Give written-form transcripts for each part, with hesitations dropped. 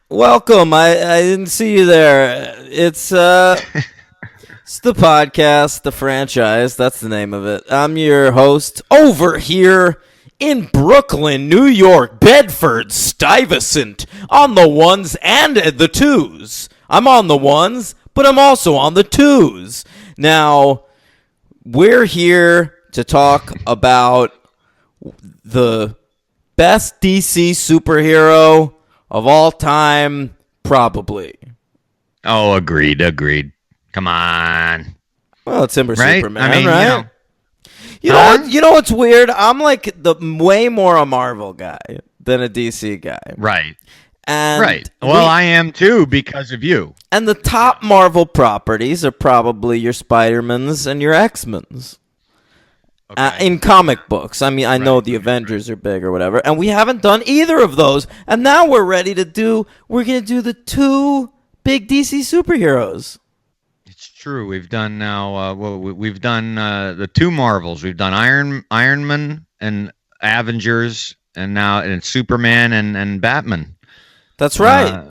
Welcome. I didn't see you there. It's it's the podcast, the franchise. That's the name of it. I'm your host over here in Brooklyn, New York, Bedford, Stuyvesant, on the ones and the twos. I'm on the ones, but I'm also on the twos. Now, we're here to talk about the best DC superhero of all time, probably. Oh, agreed. Come on. Well, it's him or Right? Superman, I mean, right? you know, huh? You know what's weird? I'm like way more a Marvel guy than a DC guy. Right. And Right. Well, I am too because of you. And the top Marvel properties are probably your Spider-Mans and your X-Mans. Okay. In comic books. I mean, I know the Avengers are big or whatever, and we haven't done either of those. And now we're going to do the two big DC superheroes. It's true. We've done now. We've done the two Marvels. We've done Iron Man and Avengers, and Superman and Batman. That's right.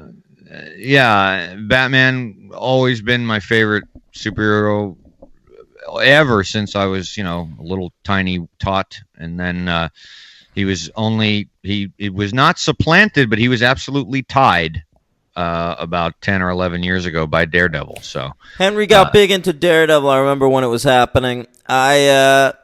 Yeah, Batman always been my favorite superhero ever since I was, a little tiny tot, and then he was not supplanted, but he was absolutely tied about 10 or 11 years ago by Daredevil. So Henry got big into Daredevil. I remember when it was happening. I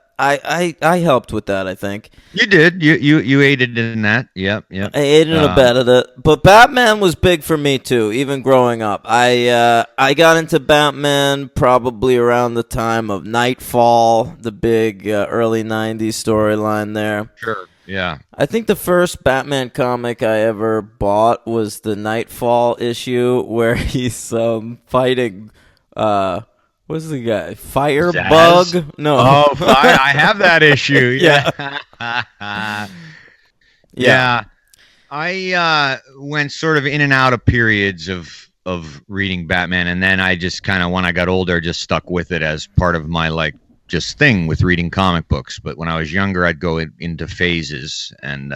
helped with that, I think. you did you aided in that. Yep. I aided and abetted it. But Batman was big for me too, even growing up. I got into Batman probably around the time of Nightfall, the big early 90s storyline there. Sure. Yeah. I think the first Batman comic I ever bought was the Nightfall issue where he's fighting what's the guy? Firebug? No. Oh, I have that issue. Yeah. Yeah. I went sort of in and out of periods of reading Batman, and then I just kind of, when I got older, just stuck with it as part of my just thing with reading comic books. But when I was younger, I'd go into phases, and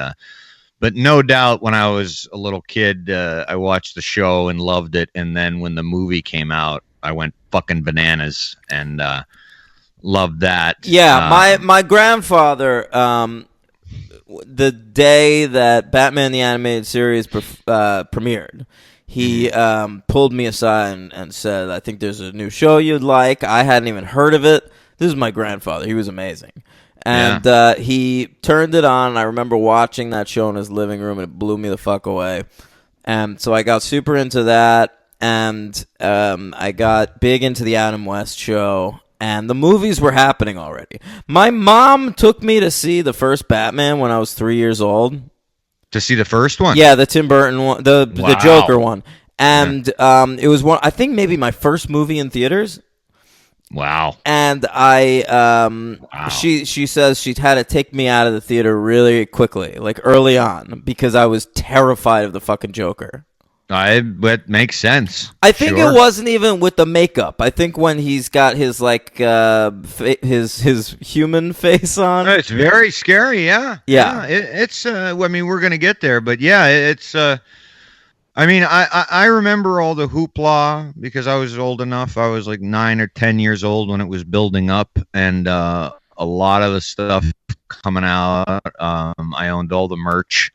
but no doubt when I was a little kid, I watched the show and loved it, and then when the movie came out, I went fucking bananas and loved that. Yeah, my grandfather, the day that Batman the Animated Series premiered, he pulled me aside and said, I think there's a new show you'd like. I hadn't even heard of it. This is my grandfather. He was amazing. And he turned it on. I remember watching that show in his living room, and it blew me the fuck away. And so I got super into that, and I got big into the Adam West show, and the movies were happening already. My mom took me to see the first Batman when I was 3 years old. To see the first one? Yeah, the Tim Burton one, the Joker one. And it was I think maybe my first movie in theaters. Wow. And she says she had to take me out of the theater really quickly, like early on, because I was terrified of the fucking Joker. That makes sense. I think it wasn't even with the makeup. I think when he's got his his human face on. It's very scary. Yeah. Yeah. It's. I mean, we're gonna get there, but yeah, it's. I mean, I remember all the hoopla because I was old enough. I was like 9 or 10 years old when it was building up, and a lot of the stuff coming out. I owned all the merch,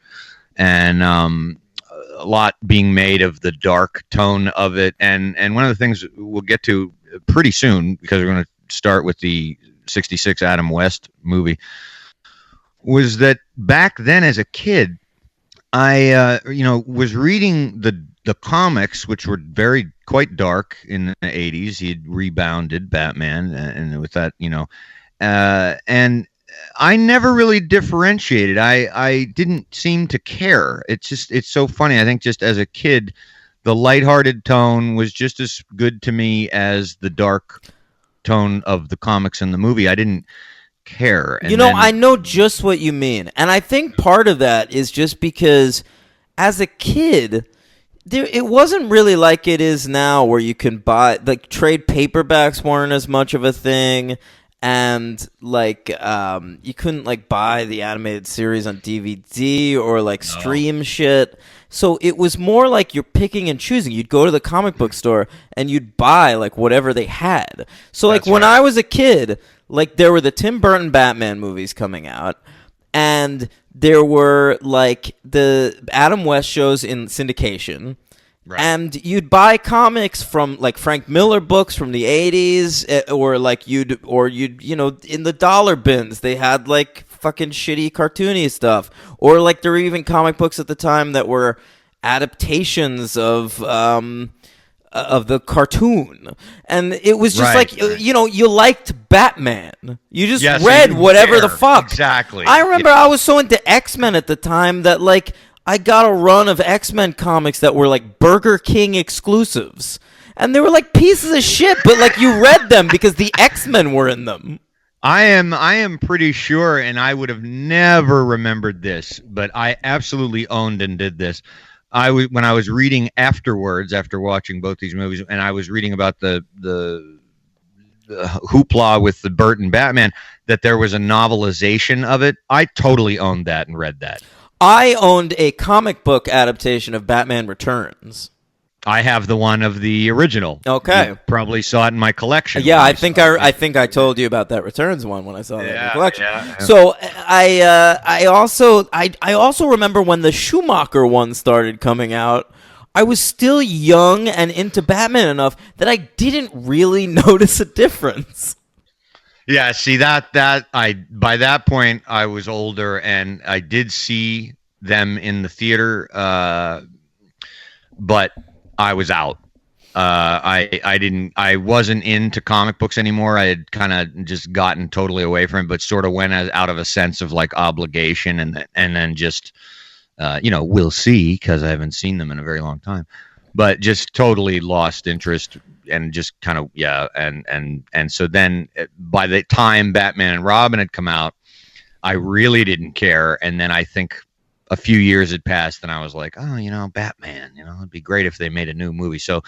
and a lot being made of the dark tone of it. And one of the things we'll get to pretty soon, because we're going to start with the 66 Adam West movie, was that back then as a kid, I was reading the comics, which were quite dark in the 80s. He had rebounded Batman, and with that, and I never really differentiated. I didn't seem to care. It's so funny. I think just as a kid, the lighthearted tone was just as good to me as the dark tone of the comics and the movie. I didn't care. And I know just what you mean. And I think part of that is just because as a kid, it wasn't really like it is now where you can buy, like, trade paperbacks weren't as much of a thing. and like you couldn't like buy the animated series on DVD or like stream shit. So it was more like you're picking and choosing. You'd go to the comic book store and you'd buy like whatever they had. So like when I was a kid, like there were the Tim Burton Batman movies coming out, and there were like the Adam West shows in syndication. Right. And you'd buy comics from like Frank Miller books from the 80s, or like you'd you know, in the dollar bins they had like fucking shitty cartoony stuff, or like there were even comic books at the time that were adaptations of the cartoon, and it was just like you know, you liked Batman, you just read whatever the fuck. Exactly. I remember I was so into X-Men at the time that like I got a run of X-Men comics that were like Burger King exclusives. And they were like pieces of shit, but like you read them because the X-Men were in them. I am pretty sure, and I would have never remembered this, but I absolutely owned and did this. When I was reading afterwards, after watching both these movies, and I was reading about the hoopla with the Burton Batman, that there was a novelization of it. I totally owned that and read that. I owned a comic book adaptation of Batman Returns. I have the one of the original. Okay, you probably saw it in my collection. Yeah, I think I told you about that Returns one when I saw that in the collection. Yeah. So I also remember when the Schumacher one started coming out. I was still young and into Batman enough that I didn't really notice a difference. Yeah, see that by that point I was older, and I did see them in the theater, but I was out. I wasn't into comic books anymore. I had kind of just gotten totally away from it, but sort of went out of a sense of like obligation, and then just you know, we'll see, because I haven't seen them in a very long time, but just totally lost interest. And just kind of and so then by the time Batman and Robin had come out, I really didn't care. And then I think a few years had passed, and I was like, oh, you know, Batman, you know, it'd be great if they made a new movie. So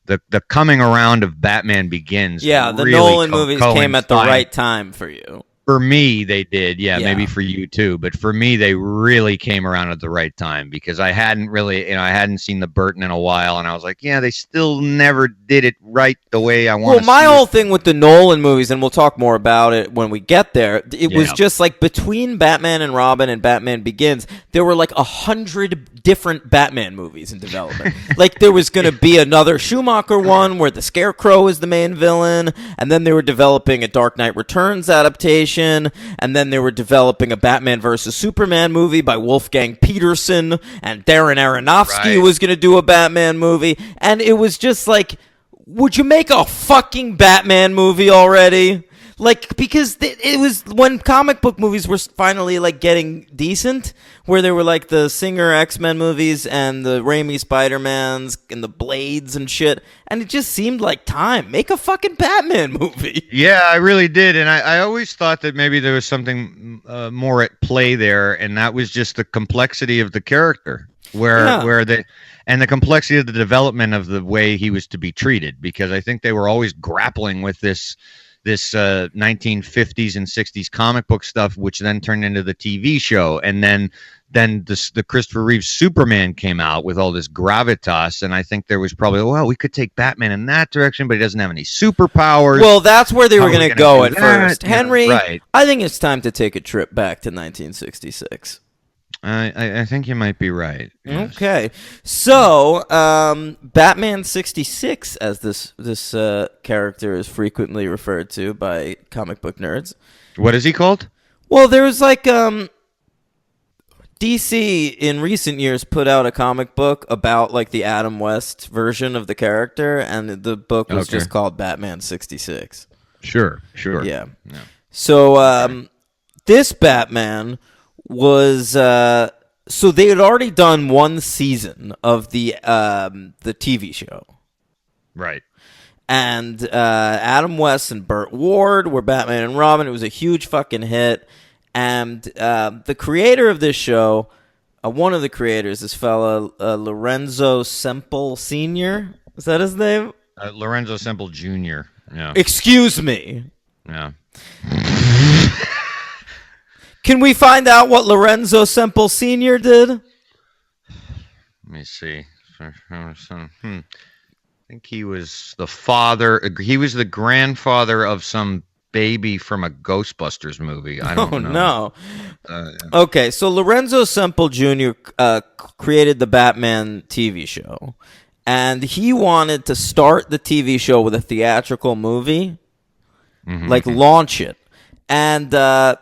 the coming around of Batman Begins, the really Nolan movies came at the right time for you. For me, they did. Yeah, maybe for you too. But for me, they really came around at the right time, because I hadn't seen the Burton in a while. And I was like, yeah, they still never did it right the way I want to. Well, my whole thing with the Nolan movies, and we'll talk more about it when we get there, it was just like between Batman and Robin and Batman Begins, there were like 100 different Batman movies in development. Like there was going to be another Schumacher one where the Scarecrow is the main villain. And then they were developing a Dark Knight Returns adaptation. And then they were developing a Batman versus Superman movie by Wolfgang Peterson, and Darren Aronofsky was going to do a Batman movie, and it was just like, would you make a fucking Batman movie already? Like, because it was when comic book movies were finally like getting decent, where there were like the Singer X-Men movies and the Raimi Spider-Mans and the Blades and shit, and it just seemed like time. Make a fucking Batman movie. Yeah, I really did, and I always thought that maybe there was something more at play there, and that was just the complexity of the character, where the complexity of the development of the way he was to be treated, because I think they were always grappling with this 1950s and 60s comic book stuff, which then turned into the TV show, and then the Christopher Reeve Superman came out with all this gravitas, and I think there was probably, well, we could take Batman in that direction, but he doesn't have any superpowers. Well, that's where they were going to go at first. Henry, right. I think it's time to take a trip back to 1966. I think you might be right. Yes. Okay, so Batman 66, as this character is frequently referred to by comic book nerds. What is he called? Well, there was like DC in recent years put out a comic book about like the Adam West version of the character, and the book was just called Batman 66. Sure. Yeah. So this Batman was so they had already done one season of the TV show, right? And Adam West and Burt Ward were Batman and Robin. It was a huge fucking hit, and the creator of this show, one of the creators, this fella Lorenzo Semple Sr. Is that his name? Lorenzo Semple Jr. Yeah. Excuse me. Yeah. Can we find out what Lorenzo Semple Sr. did? Let me see. I think he was the father. He was the grandfather of some baby from a Ghostbusters movie. I don't know. No. Okay, so Lorenzo Semple Jr. Created the Batman TV show, and he wanted to start the TV show with a theatrical movie, like launch it, and the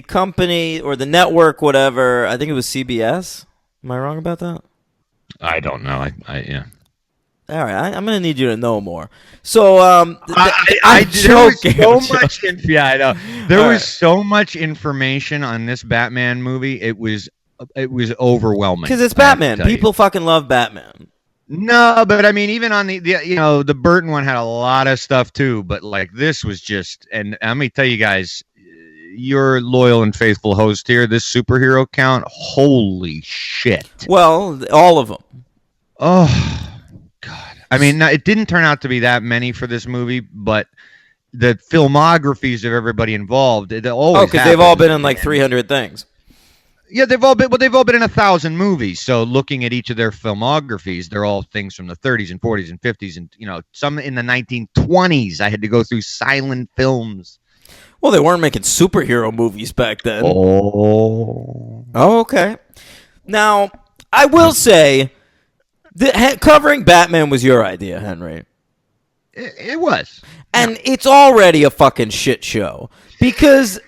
company or the network, whatever. I think it was CBS. Am I wrong about that? I don't know. Yeah. All right, I'm gonna need you to know more. So, there was so much. Yeah, I know. There was so much information on this Batman movie. It was overwhelming. Because it's Batman. People fucking love Batman. No, but I mean, even on the Burton one had a lot of stuff too. But like this was just, and let me tell you guys, your loyal and faithful host here, this superhero count, holy shit. Well, all of them. Oh. God, I mean, it didn't turn out to be that many for this movie, but the filmographies of everybody involved, because they've all been in like 300 things. Yeah, they've all been in 1,000 movies. So looking at each of their filmographies, they're all things from the 30s and 40s and 50s, and some in the 1920s. I had to go through silent films. Well, they weren't making superhero movies back then. Oh, okay. Now, I will say, covering Batman was your idea, Henry. It was. And it's already a fucking shit show. Because,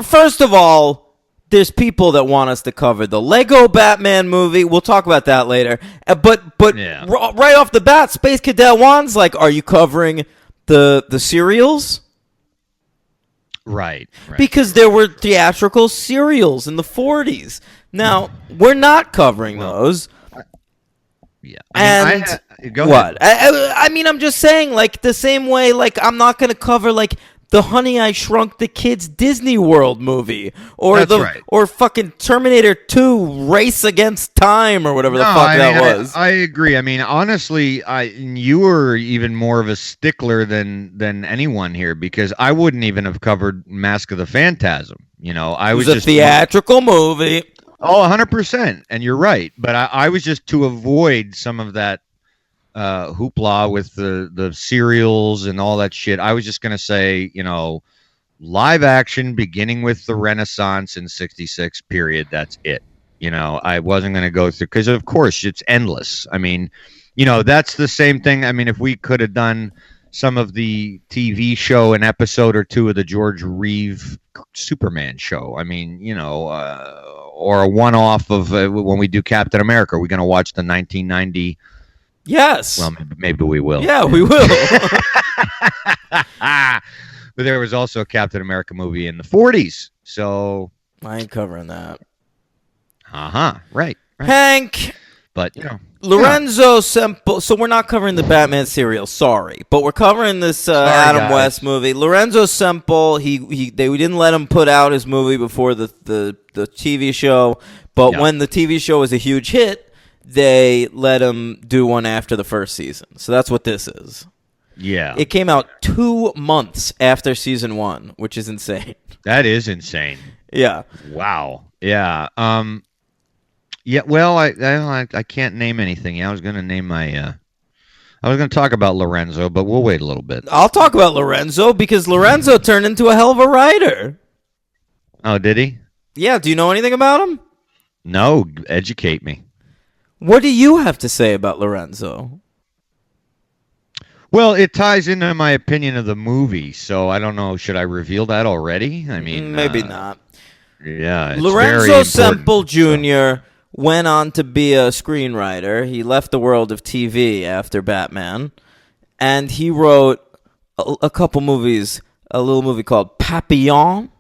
first of all, there's people that want us to cover the Lego Batman movie. We'll talk about that later. But right off the bat, Space Cadet Juan's like, are you covering the serials? Right. Because there were theatrical serials in the 40s. Now, we're not covering those. Yeah. Go what? I mean, I'm just saying, like, the same way, like, I'm not going to cover, like, the Honey, I Shrunk the Kids Disney World movie. Or or fucking Terminator 2 Race Against Time or whatever that was. I agree. I mean, honestly, you were even more of a stickler than anyone here, because I wouldn't even have covered Mask of the Phantasm. It was a theatrical movie. Oh, 100%. And you're right. But I was just to avoid some of that hoopla with the serials and all that shit. I was just going to say, live action beginning with the Renaissance in 66, period. That's it. I wasn't going to go through, because of course it's endless. I mean, that's the same thing. I mean, if we could have done some of the TV show, an episode or two of the George Reeve Superman show. I mean, or a one-off of when we do Captain America. Are we going to watch the 1990? Yes. Well, maybe we will. Yeah, we will. But there was also a Captain America movie in the 40s. So I ain't covering that. Right. Hank. But, Lorenzo Semple. So we're not covering the Batman serial, sorry, but we're covering this Adam West movie. Lorenzo Semple. They didn't let him put out his movie before the TV show, but when the TV show was a huge hit, they let him do one after the first season. So that's what this is. Yeah, it came out 2 months after season 1, which is insane. That is insane. Yeah. Wow. Yeah. Yeah, well, I can't name anything. I was going to name I was going to talk about Lorenzo, but we'll wait a little bit. I'll talk about Lorenzo because Lorenzo turned into a hell of a writer. Oh, did he? Yeah, do you know anything about him? No, educate me. What do you have to say about Lorenzo? Well, it ties into my opinion of the movie, so I don't know. Should I reveal that already? I mean, maybe not. Yeah, it's Lorenzo Semple Jr. went on to be a screenwriter. He left the world of TV after Batman, and he wrote a couple movies. A little movie called Papillon.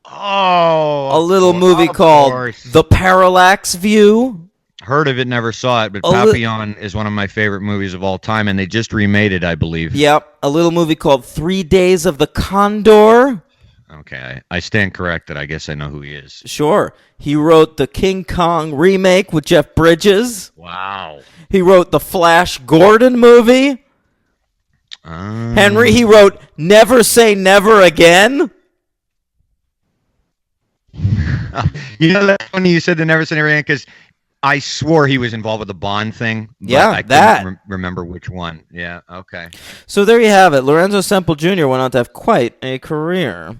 Oh, a little movie called The Parallax View. Heard of it, never saw it, but Papillon is one of my favorite movies of all time, and they just remade it, I believe. Yep, a little movie called 3 Days of the Condor. Okay, I stand corrected. I guess I know who he is. Sure. He wrote the King Kong remake with Jeff Bridges. Wow. He wrote the Flash Gordon movie. Henry, he wrote "Never Say Never Again." You know, that's funny you said the Never Say Never Again, because I swore he was involved with the Bond thing. But Yeah, I that. couldn't remember which one. Yeah, okay. So there you have it. Lorenzo Semple Jr. went on to have quite a career.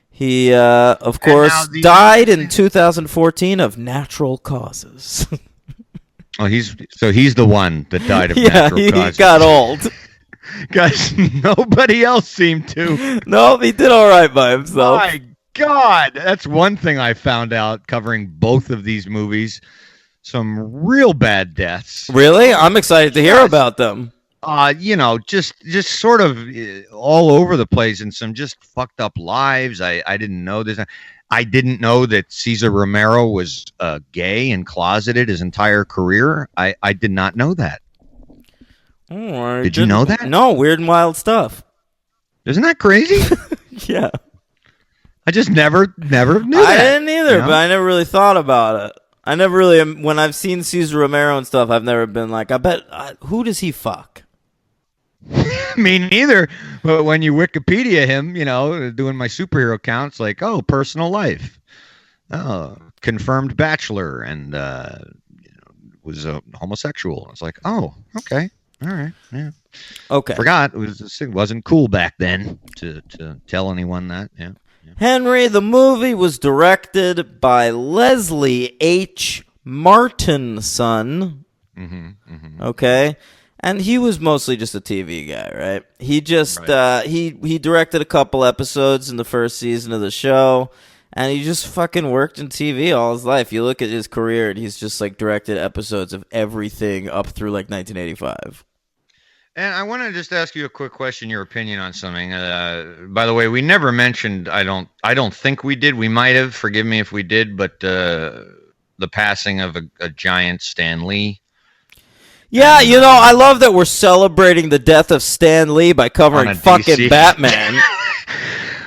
He, of course, died in 2014 of natural causes. Oh, he's the one that died of Yeah, natural he causes. got old. Guys, nobody else seemed to. No, he did all right by himself. My God, that's one thing I found out covering both of these movies. Some real bad deaths. Really? I'm excited to hear Yes. about them. Just sort of all over the place, and some just fucked up lives. I didn't know this. I didn't know that Cesar Romero was gay and closeted his entire career. I did not know that. Oh, Did you know that? No, weird and wild stuff. Isn't that crazy? Yeah. I just never knew I that. didn't either, you know? but I never really thought about it. I never really, when I've seen Cesar Romero and stuff, I've never been like, who does he fuck? Me neither. But when you Wikipedia him, doing my superhero counts, like, oh, personal life, oh, confirmed bachelor, and was a homosexual. I was like, oh, okay, all right, yeah. Okay. Forgot it wasn't cool back then to tell anyone that. Yeah. Henry, the movie was directed by Leslie H. Martinson. Okay. And he was mostly just a TV guy, right? He just he directed a couple episodes in the first season of the show, and he just fucking worked in TV all his life. You look at his career, and he's just like directed episodes of everything up through like 1985. And I want to just ask you a quick question, your opinion on something. By the way, we never mentioned. I don't think we did. We might have. Forgive me if we did. But the passing of a giant, Stan Lee. Yeah, I love that we're celebrating the death of Stan Lee by covering fucking DC. Batman.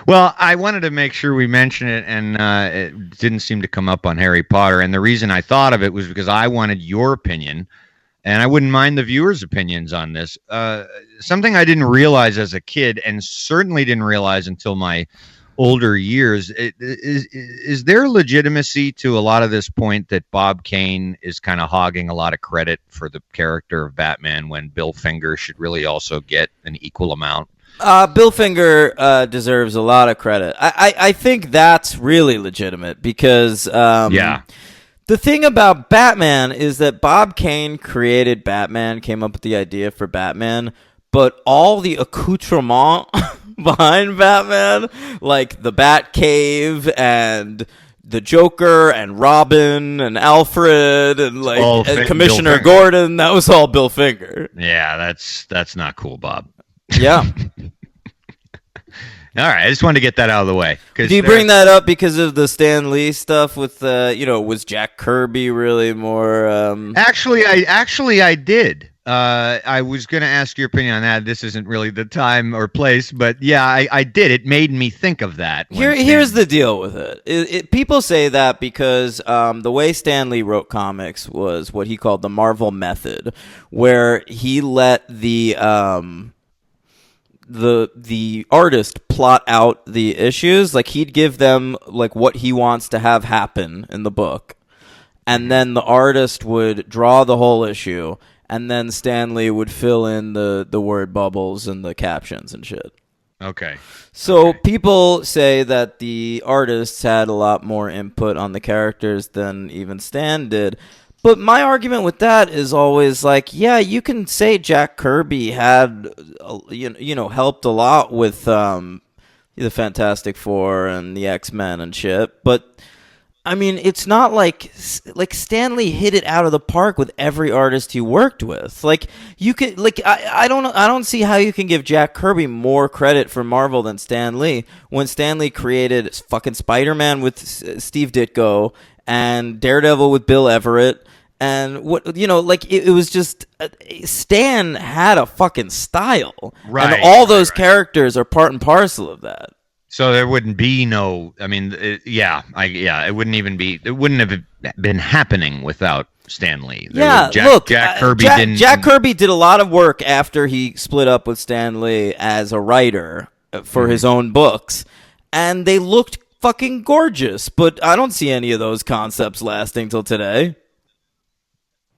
Well, I wanted to make sure we mention it, and it didn't seem to come up on Harry Potter. And the reason I thought of it was because I wanted your opinion, and I wouldn't mind the viewers' opinions on this. Something I didn't realize as a kid, and certainly didn't realize until my older years, is there legitimacy to a lot of this point that Bob Kane is kind of hogging a lot of credit for the character of Batman when Bill Finger should really also get an equal amount? Bill Finger deserves a lot of credit. I think that's really legitimate because the thing about Batman is that Bob Kane created Batman, came up with the idea for Batman, but all the accoutrement behind Batman, like the Batcave and the Joker and Robin and Alfred and and Commissioner Gordon, that was all Bill Finger. Yeah, that's not cool, Bob. Yeah. All right, I just wanted to get that out of the way. Do you bring that up because of the Stan Lee stuff with was Jack Kirby really more Actually I did. I was going to ask your opinion on that. This isn't really the time or place, but yeah, I did. It made me think of that. Here's the deal with it. People say that because the way Stan Lee wrote comics was what he called the Marvel method, where he let the artist plot out the issues. Like he'd give them like what he wants to have happen in the book, and then the artist would draw the whole issue. And then Stan Lee would fill in the word bubbles and the captions and shit. Okay. So people say that the artists had a lot more input on the characters than even Stan did. But my argument with that is always like, yeah, you can say Jack Kirby had, helped a lot with the Fantastic Four and the X-Men and shit. But I mean, it's not like Stan Lee hit it out of the park with every artist he worked with. Like you could, I don't see how you can give Jack Kirby more credit for Marvel than Stan Lee when Stan Lee created fucking Spider-Man with Steve Ditko and Daredevil with Bill Everett and it was just Stan had a fucking style, right? And all those characters are part and parcel of that. So there wouldn't be no. I mean, it wouldn't even be. It wouldn't have been happening without Stan Lee. Jack Kirby didn't. Jack Kirby did a lot of work after he split up with Stan Lee as a writer for his own books, and they looked fucking gorgeous. But I don't see any of those concepts lasting till today.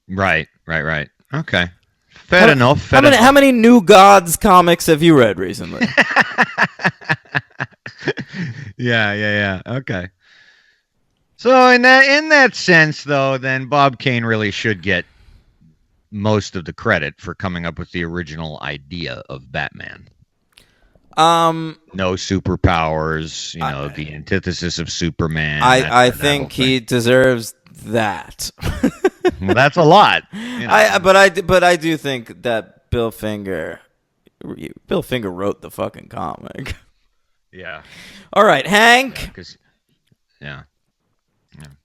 Right. Okay. Fair enough. How many New Gods comics have you read recently? Yeah. Okay. So in that sense, though, then Bob Kane really should get most of the credit for coming up with the original idea of Batman. No superpowers, the antithesis of Superman. I think he deserves that. Well, that's a lot. But I do think that Bill Finger wrote the fucking comic. Yeah. All right, Hank. Yeah.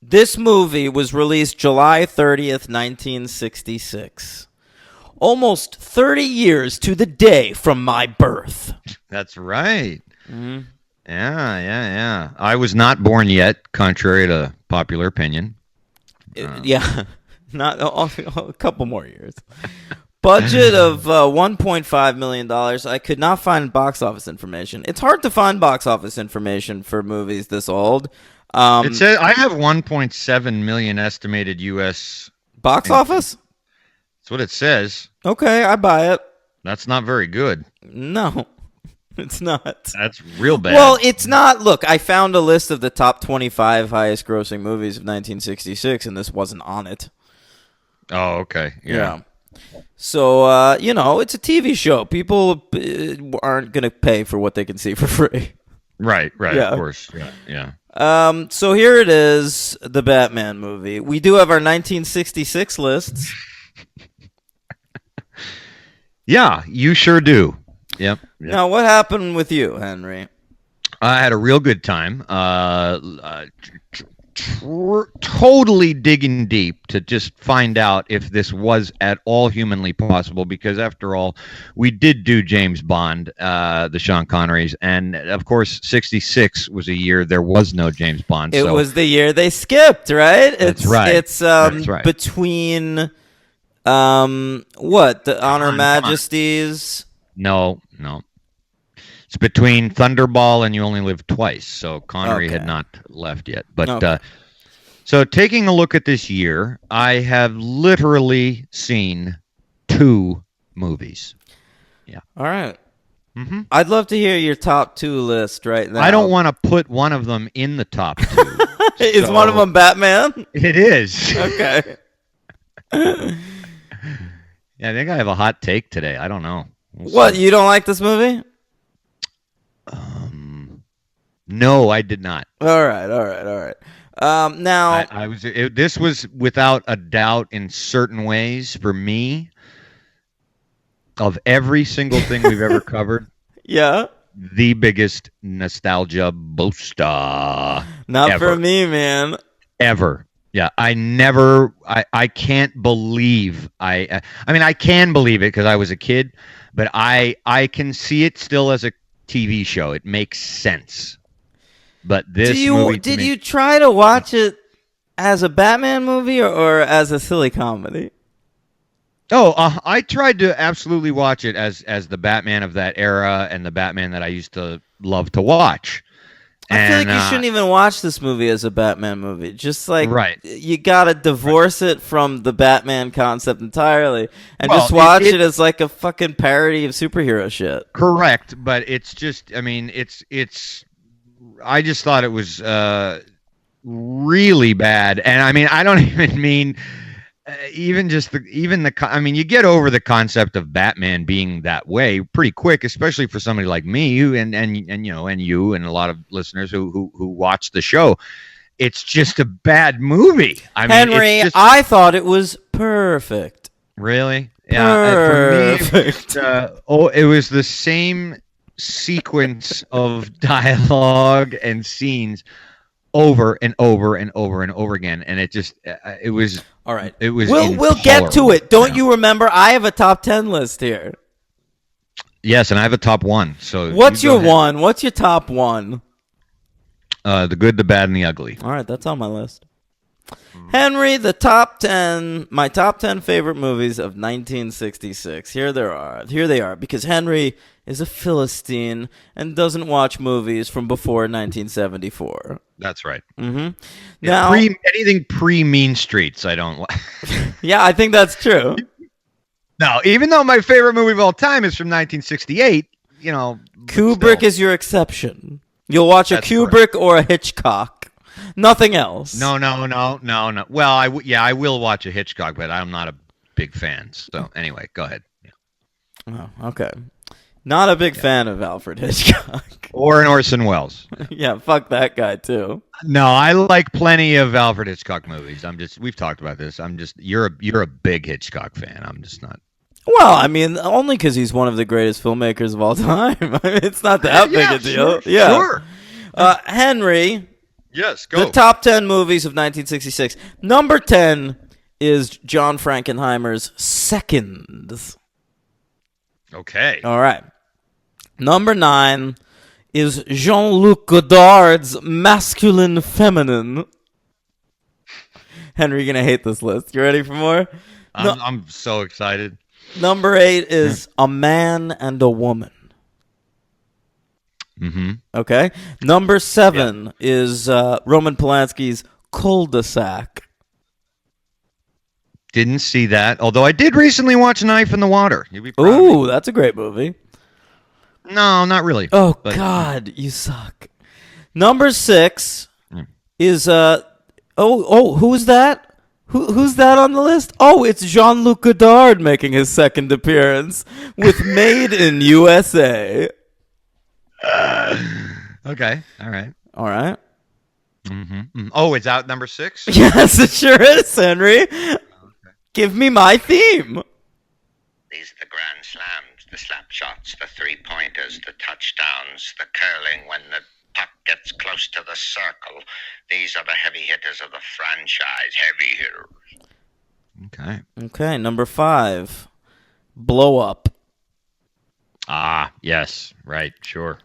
This movie was released July 30th, 1966. Almost 30 years to the day from my birth. That's right. Mm-hmm. Yeah. I was not born yet, contrary to popular opinion. Not a couple more years. Budget of $1.5 million. I could not find box office information. It's hard to find box office information for movies this old. It says I have 1.7 million estimated U.S. box office. That's what it says. Okay, I buy it. That's not very good. No, it's not. That's real bad. Well, it's not. Look, I found a list of the top 25 highest grossing movies of 1966, and this wasn't on it. Oh, okay. Yeah. So, it's a TV show. People aren't going to pay for what they can see for free. Right. Yeah. Of course. Yeah. So here it is, the Batman movie. We do have our 1966 lists. Yeah, you sure do. Yep. Now, what happened with you, Henry? I had a real good time. Totally digging deep to just find out if this was at all humanly possible, because after all, we did do James Bond, the Sean Connerys, and of course 66 was a year there was no James Bond. It was the year they skipped, right? That's right. It's That's right. Between the Honor Majesties. No. It's between Thunderball and You Only Live Twice, so Connery had not left yet. But so taking a look at this year, I have literally seen 2 movies. Yeah. All right. Mm-hmm. I'd love to hear your top 2 list right now. I don't want to put one of them in the top 2. Is one of them Batman? It is. Okay. Yeah, I think I have a hot take today. I don't know. What, you don't like this movie? No, I did not. All right. Now this was without a doubt in certain ways for me, of every single thing we've ever covered. Yeah. The biggest nostalgia booster. Not ever. for me, man. Ever. Yeah, I can't believe I mean, I can believe it because I was a kid, but I can see it still as a TV show. It makes sense. But this movie, did you try to watch it as a Batman movie or as a silly comedy? Oh, I tried to absolutely watch it as the Batman of that era and the Batman that I used to love to watch. I feel like you shouldn't even watch this movie as a Batman movie. Just like, right. You gotta divorce it from the Batman concept entirely and just watch it as like a fucking parody of superhero shit. Correct, but it's just, I mean, I just thought it was really bad. And I mean, I don't even mean I mean, you get over the concept of Batman being that way pretty quick, especially for somebody like me and you and a lot of listeners who watch the show. It's just a bad movie. I mean, Henry, I thought it was perfect. Really? Yeah. Perfect. For me, it was the same sequence of dialogue and scenes over and over and over and over again, and it was all right. It was. We'll get to it. Don't you remember? I have a top 10 list here. Yes, and I have a top one. So What's you go your ahead. one? What's your top one? The Good, the Bad, and the Ugly. All right, that's on my list. Henry, the top 10, my top 10 favorite movies of 1966. Here they are, because Henry is a Philistine and doesn't watch movies from before 1974. That's right. Mm-hmm. Yeah, Now, anything pre Mean Streets, I don't like. yeah, I think that's true. No, even though my favorite movie of all time is from 1968, Kubrick still. is your exception. You'll watch a That's Kubrick or a Hitchcock. Nothing else. No. Well, I will watch a Hitchcock, but I'm not a big fan. So anyway, go ahead. Oh, okay. Not a big fan of Alfred Hitchcock. Or an Orson Welles. Yeah, fuck that guy too. No, I like plenty of Alfred Hitchcock movies. We've talked about this. You're a big Hitchcock fan. I'm just not. Well, I mean, only because he's one of the greatest filmmakers of all time. I mean, it's not that big a deal. Sure. Henry, Yes, go. the top 10 movies of 1966. Number 10 is John Frankenheimer's Seconds. Okay. All right. Number 9 is Jean-Luc Godard's Masculine Feminine. Henry, you're going to hate this list. You ready for more? I'm so excited. Number 8 is A Man and a Woman. Mm-hmm. Okay. Number 7 is Roman Polanski's Cul-de-sac. Didn't see that. Although I did recently watch Knife in the Water. You'd be proud of Ooh, me. that's a great movie. No, not really. Oh, But- God, you suck. Number 6 Hmm. is who's that? Who's that on the list? Oh, it's Jean-Luc Godard making his second appearance with Made in USA. Okay. All right. All right. Mm-hmm. Oh, it's out number 6? Yes, it sure is, Henry. Give me my theme. These are the grand slams, the slap shots, the three-pointers, the touchdowns, the curling when the puck gets close to the circle. These are the heavy hitters of the franchise. Heavy hitters. Okay. Okay, number 5, Blow Up. Ah, yes. Right. Sure.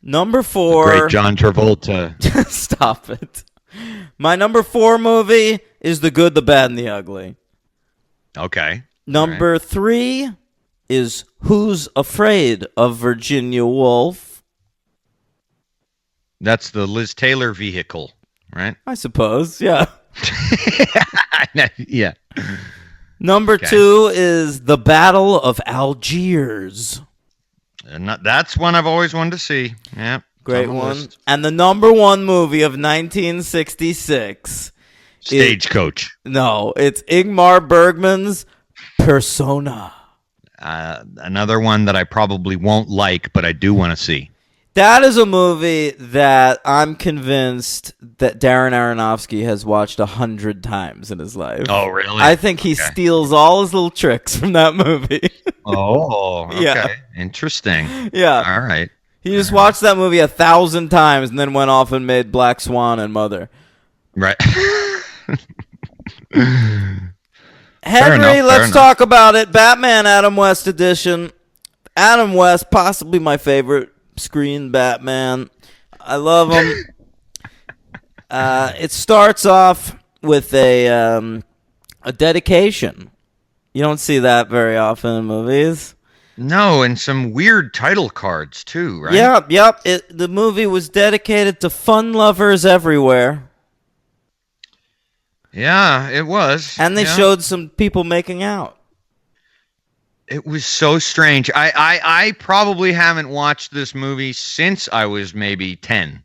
Number 4. Great John Travolta. Stop it. My number 4 movie is The Good, the Bad, and the Ugly. Okay. Number 3 is Who's Afraid of Virginia Woolf? That's the Liz Taylor vehicle, right? I suppose, yeah. Yeah. Number Okay. 2 is The Battle of Algiers. And that's one I've always wanted to see. Yeah. Great one. And the number 1 movie of 1966. Stagecoach. No, it's Ingmar Bergman's Persona. Another one that I probably won't like, but I do want to see. That is a movie that I'm convinced that Darren Aronofsky has watched 100 times in his life. Oh, really? I think he steals all his little tricks from that movie. Oh, okay. Yeah. Interesting. Yeah. All right. He just watched that movie 1,000 times and then went off and made Black Swan and Mother. Right. Henry, enough, let's fair talk about it. Batman Adam West edition. Adam West, possibly my favorite screen Batman. I love him. It starts off with a dedication. You don't see that very often in movies. No, and some weird title cards too, right? Yep. The movie was dedicated to fun lovers everywhere. Yeah, it was. And they Yeah. showed some people making out. It was so strange. I probably haven't watched this movie since I was maybe 10.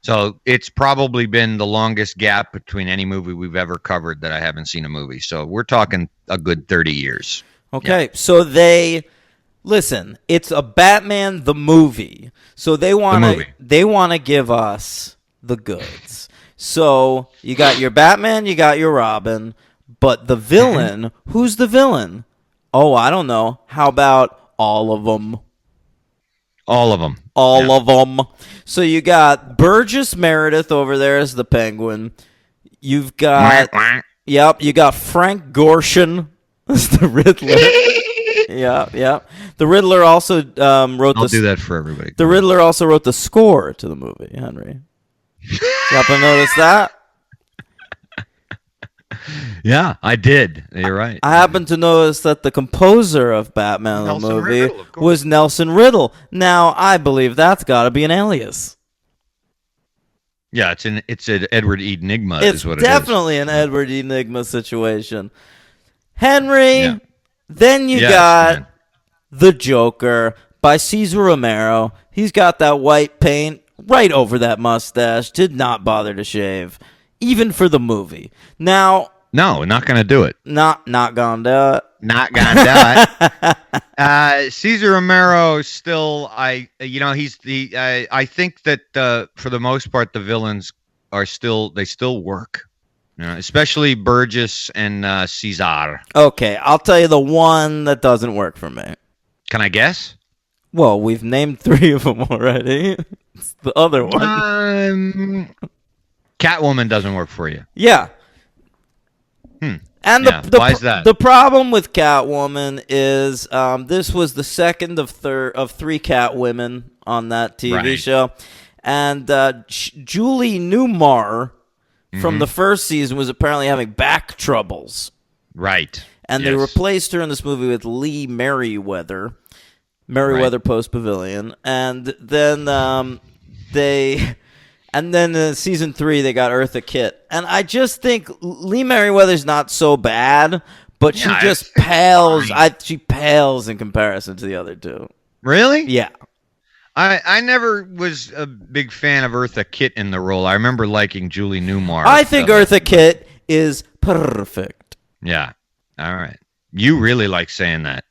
So it's probably been the longest gap between any movie we've ever covered that I haven't seen a movie. So we're talking a good 30 years. Okay, so listen, it's a Batman the movie. So they want to give us the goods. So you got your Batman, you got your Robin, but the villain, who's the villain? Oh, I don't know. How about all of them? All of them. All of them. So you got Burgess Meredith over there as the Penguin. You've got, you got Frank Gorshin as the Riddler. Yeah. The Riddler also wrote I'll do that for everybody. The Riddler also wrote the score to the movie, Henry. You happen to notice that? Yeah, I did. You're right. I happen to notice that the composer of Batman the Nelson movie Riddle, of course. was Nelson Riddle. Now, I believe that's got to be an alias. Yeah, it's an Edward E. Nigma It's is what it is. definitely an Edward Enigma situation. Henry, Yeah. then you Yes, got man. The Joker by Cesar Romero. He's got that white paint right over that mustache. Did not bother to shave, even for the movie. Now, No, not going to do it. not gonna do it. Not gonna do it. Cesar Romero still, he's the. I think that for the most part, the villains they still work. Especially Burgess and Cesar. Okay, I'll tell you the one that doesn't work for me. Can I guess? Well, we've named 3 of them already. It's the other one. Catwoman doesn't work for you. Yeah. And Yeah, why is that? The problem with Catwoman is this was the second of 3 Catwomen on that TV Right. show, and Julie Newmar from the first season was apparently having back troubles, Right. and they Yes. replaced her in this movie with Lee Merriweather Post Pavilion, and then And then in season 3, they got Eartha Kitt. And I just think Lee Merriweather's not so bad, but she Yeah, just it's pales. fine. She pales in comparison to the other 2. Really? Yeah. I never was a big fan of Eartha Kitt in the role. I remember liking Julie Newmar. I think Eartha Kitt is perfect. Yeah. All right. You really like saying that.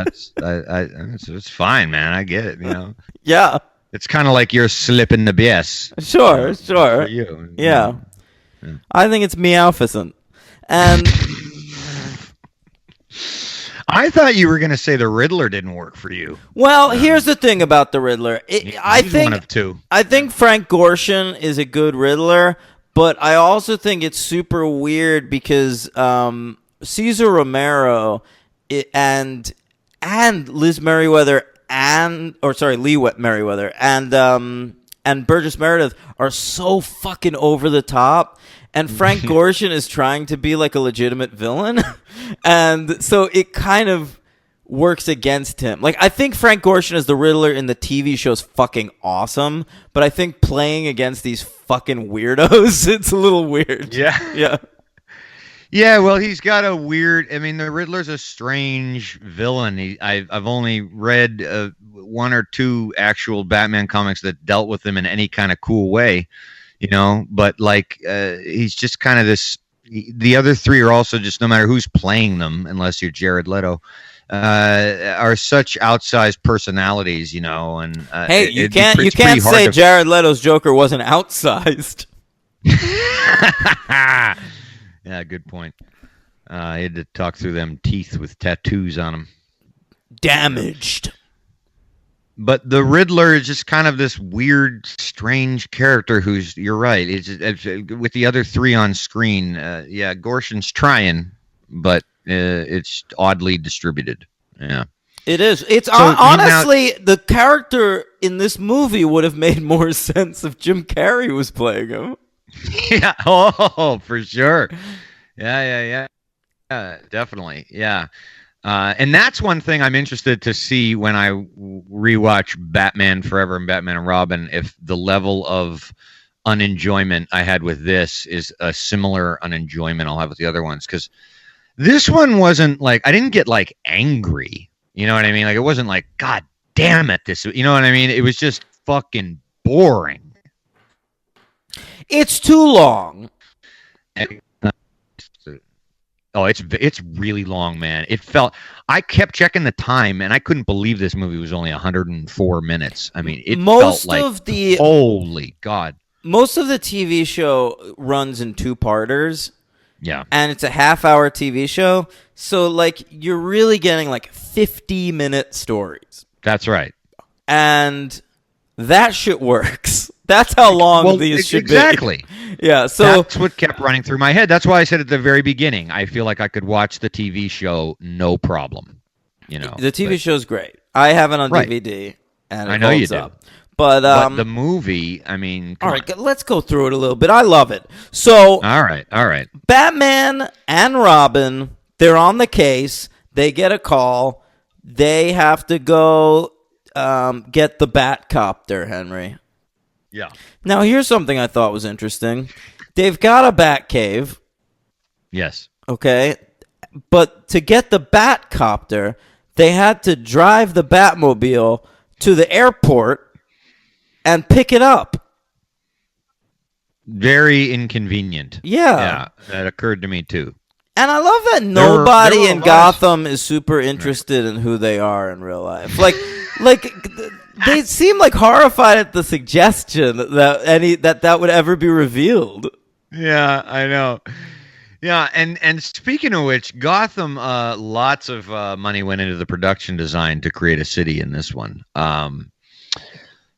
It's fine, man. I get it. Yeah. It's kind of like you're slipping the BS. Sure. For you. Yeah. I think it's Meowficent. And I thought you were going to say the Riddler didn't work for you. well, here's the thing about the Riddler. He's one of 2. I think Frank Gorshin is a good Riddler, but I also think it's super weird because Cesar Romero and Liz Merriweather Lee Merriweather and Burgess Meredith are so fucking over the top, and Frank Gorshin is trying to be like a legitimate villain, and so it kind of works against him. Like, I think Frank Gorshin as the Riddler in the TV show is fucking awesome, but I think playing against these fucking weirdos, it's a little weird. Yeah. Yeah, well, he's got a weird. I mean, the Riddler's a strange villain. I've only read 1 or 2 actual Batman comics that dealt with him in any kind of cool way, But like, he's just kind of this. The other 3 are also just, no matter who's playing them, unless you're Jared Leto, are such outsized personalities, And Hey, you can't say Jared Leto's Joker wasn't outsized. Yeah, good point. I had to talk through them teeth with tattoos on them. Damaged. But the Riddler is just kind of this weird, strange character who's, you're right, it's with the other 3 on screen. Yeah, Gorshin's trying, but it's oddly distributed. Yeah. It is. It's honestly, the character in this movie would have made more sense if Jim Carrey was playing him. Yeah. Oh, for sure. Yeah, definitely. Yeah. And that's one thing I'm interested to see when I rewatch Batman Forever and Batman and Robin, if the level of unenjoyment I had with this is a similar unenjoyment I'll have with the other ones. Because this one wasn't like, I didn't get like angry. You know what I mean? Like, it wasn't like, God damn it, this, you know what I mean? It was just fucking boring. It's too long. Oh, it's really long, man. I kept checking the time, and I couldn't believe this movie was only 104 minutes. I mean, it felt like, holy God. Most of the TV show runs in 2-parters. Yeah. And it's a half-hour TV show. So, like, you're really getting, like, 50-minute stories. That's right. And that shit works. That's how long these should exactly. be. Yeah, so that's what kept running through my head. That's why I said at the very beginning, I feel like I could watch the TV show no problem. you know. The TV but- show's great. I have it on Right. DVD, and it I know you holds do. up. But, but the movie, I mean, come all right, on. let's go through it a little bit. I love it. So, All right. Batman and Robin, they're on the case. They get a call. They have to go get the Batcopter, Henry. Yeah. Now, here's something I thought was interesting. They've got a Batcave, Yes. okay? But to get the Batcopter, they had to drive the Batmobile to the airport and pick it up. Very inconvenient. Yeah. That occurred to me too. And I love that There nobody were in a lot of- Gotham is super interested in who they are in real life. Like they seem like horrified at the suggestion that would ever be revealed. Yeah, I know. Yeah, and speaking of which, Gotham, lots of money went into the production design to create a city in this one.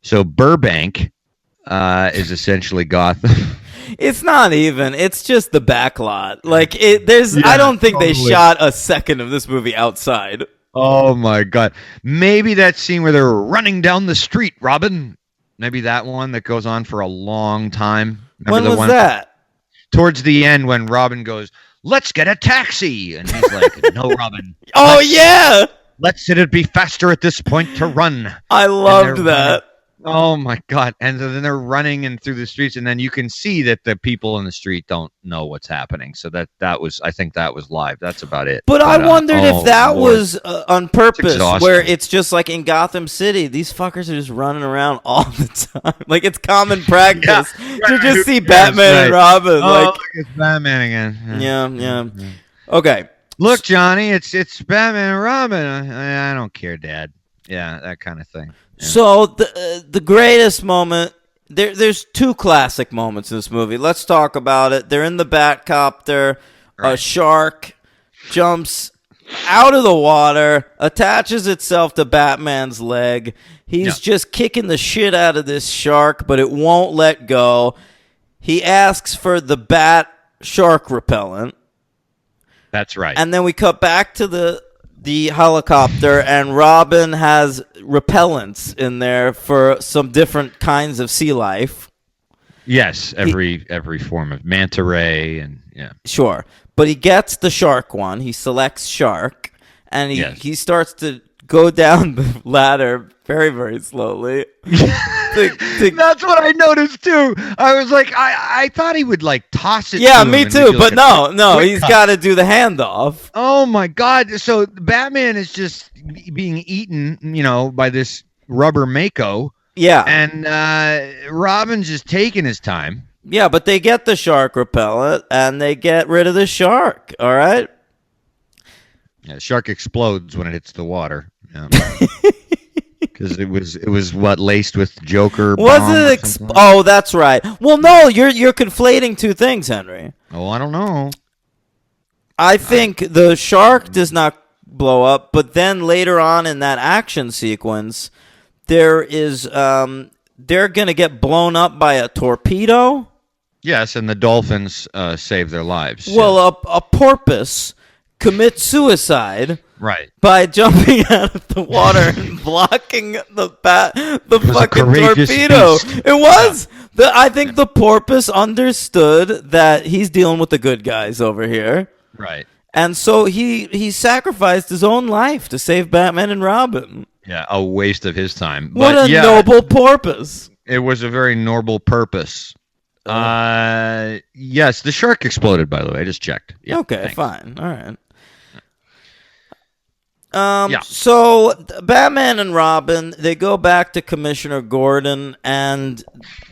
So Burbank is essentially Gotham. It's not even. It's just the backlot. Like there's. Yeah, I don't think they totally. shot a second of this movie outside. Oh my God! Maybe that scene where they're running down the street, Robin. Maybe that one that goes on for a long time. Remember When the was one that? towards the end when Robin goes, "Let's get a taxi," and he's like, "No, Robin. Oh yeah, It'd be faster at this point to run." I loved they're that. Oh my God! And then they're running in through the streets, and then you can see that the people in the street don't know what's happening. So that was, I think that was live. That's about it. But I wondered oh, if that Lord. was on purpose, exhausting. where it's just like in Gotham City, these fuckers are just running around all the time. Like it's common practice to just see Batman and Robin. Oh, Like, look, it's Batman again. yeah. Okay, Look, Johnny, it's Batman and Robin. I don't care, Dad. Yeah, that kind of thing. Yeah. so the greatest moment. There's two classic moments in this movie. Let's talk about it. They're in the Batcopter. A Right. shark jumps out of the water, attaches itself to Batman's leg. He's just kicking the shit out of this shark, but it won't let go. He asks for the bat shark repellent. That's right. And then we cut back to the helicopter, and Robin has repellents in there for some different kinds of sea life. Yes, every form of manta ray and yeah. Sure. But he gets the shark one. He selects shark, and he starts to go down the ladder very, very slowly. That's what I noticed too. I was like, I thought he would like toss it. Yeah, to me him and too. do, But like, no, quick he's cut. got to do the handoff. Oh my God! So Batman is just being eaten, by this rubber mako, Yeah. and Robin's just taking his time. Yeah, but they get the shark repellent, and they get rid of the shark, all right? Yeah, the shark explodes when it hits the water. Because it was what, laced with Joker. Was bomb it? or something? Oh, that's right. Well, no, you're conflating two things, Henry. Oh, I don't know. I think the shark does not blow up, but then later on in that action sequence, there is they're gonna get blown up by a torpedo. Yes, and the dolphins save their lives. Well, a porpoise commits suicide right. by jumping out of the water and blocking the was a fucking courageous torpedo. beast. It was. I think the porpoise understood that he's dealing with the good guys over here. Right. And so he sacrificed his own life to save Batman and Robin. Yeah, a waste of his time. What But a yeah, noble porpoise. it was a very noble purpose. Yes, the shark exploded, by the way. I just checked. Yeah, Okay, thanks. fine. All right. Yeah. So Batman and Robin, they go back to Commissioner Gordon, and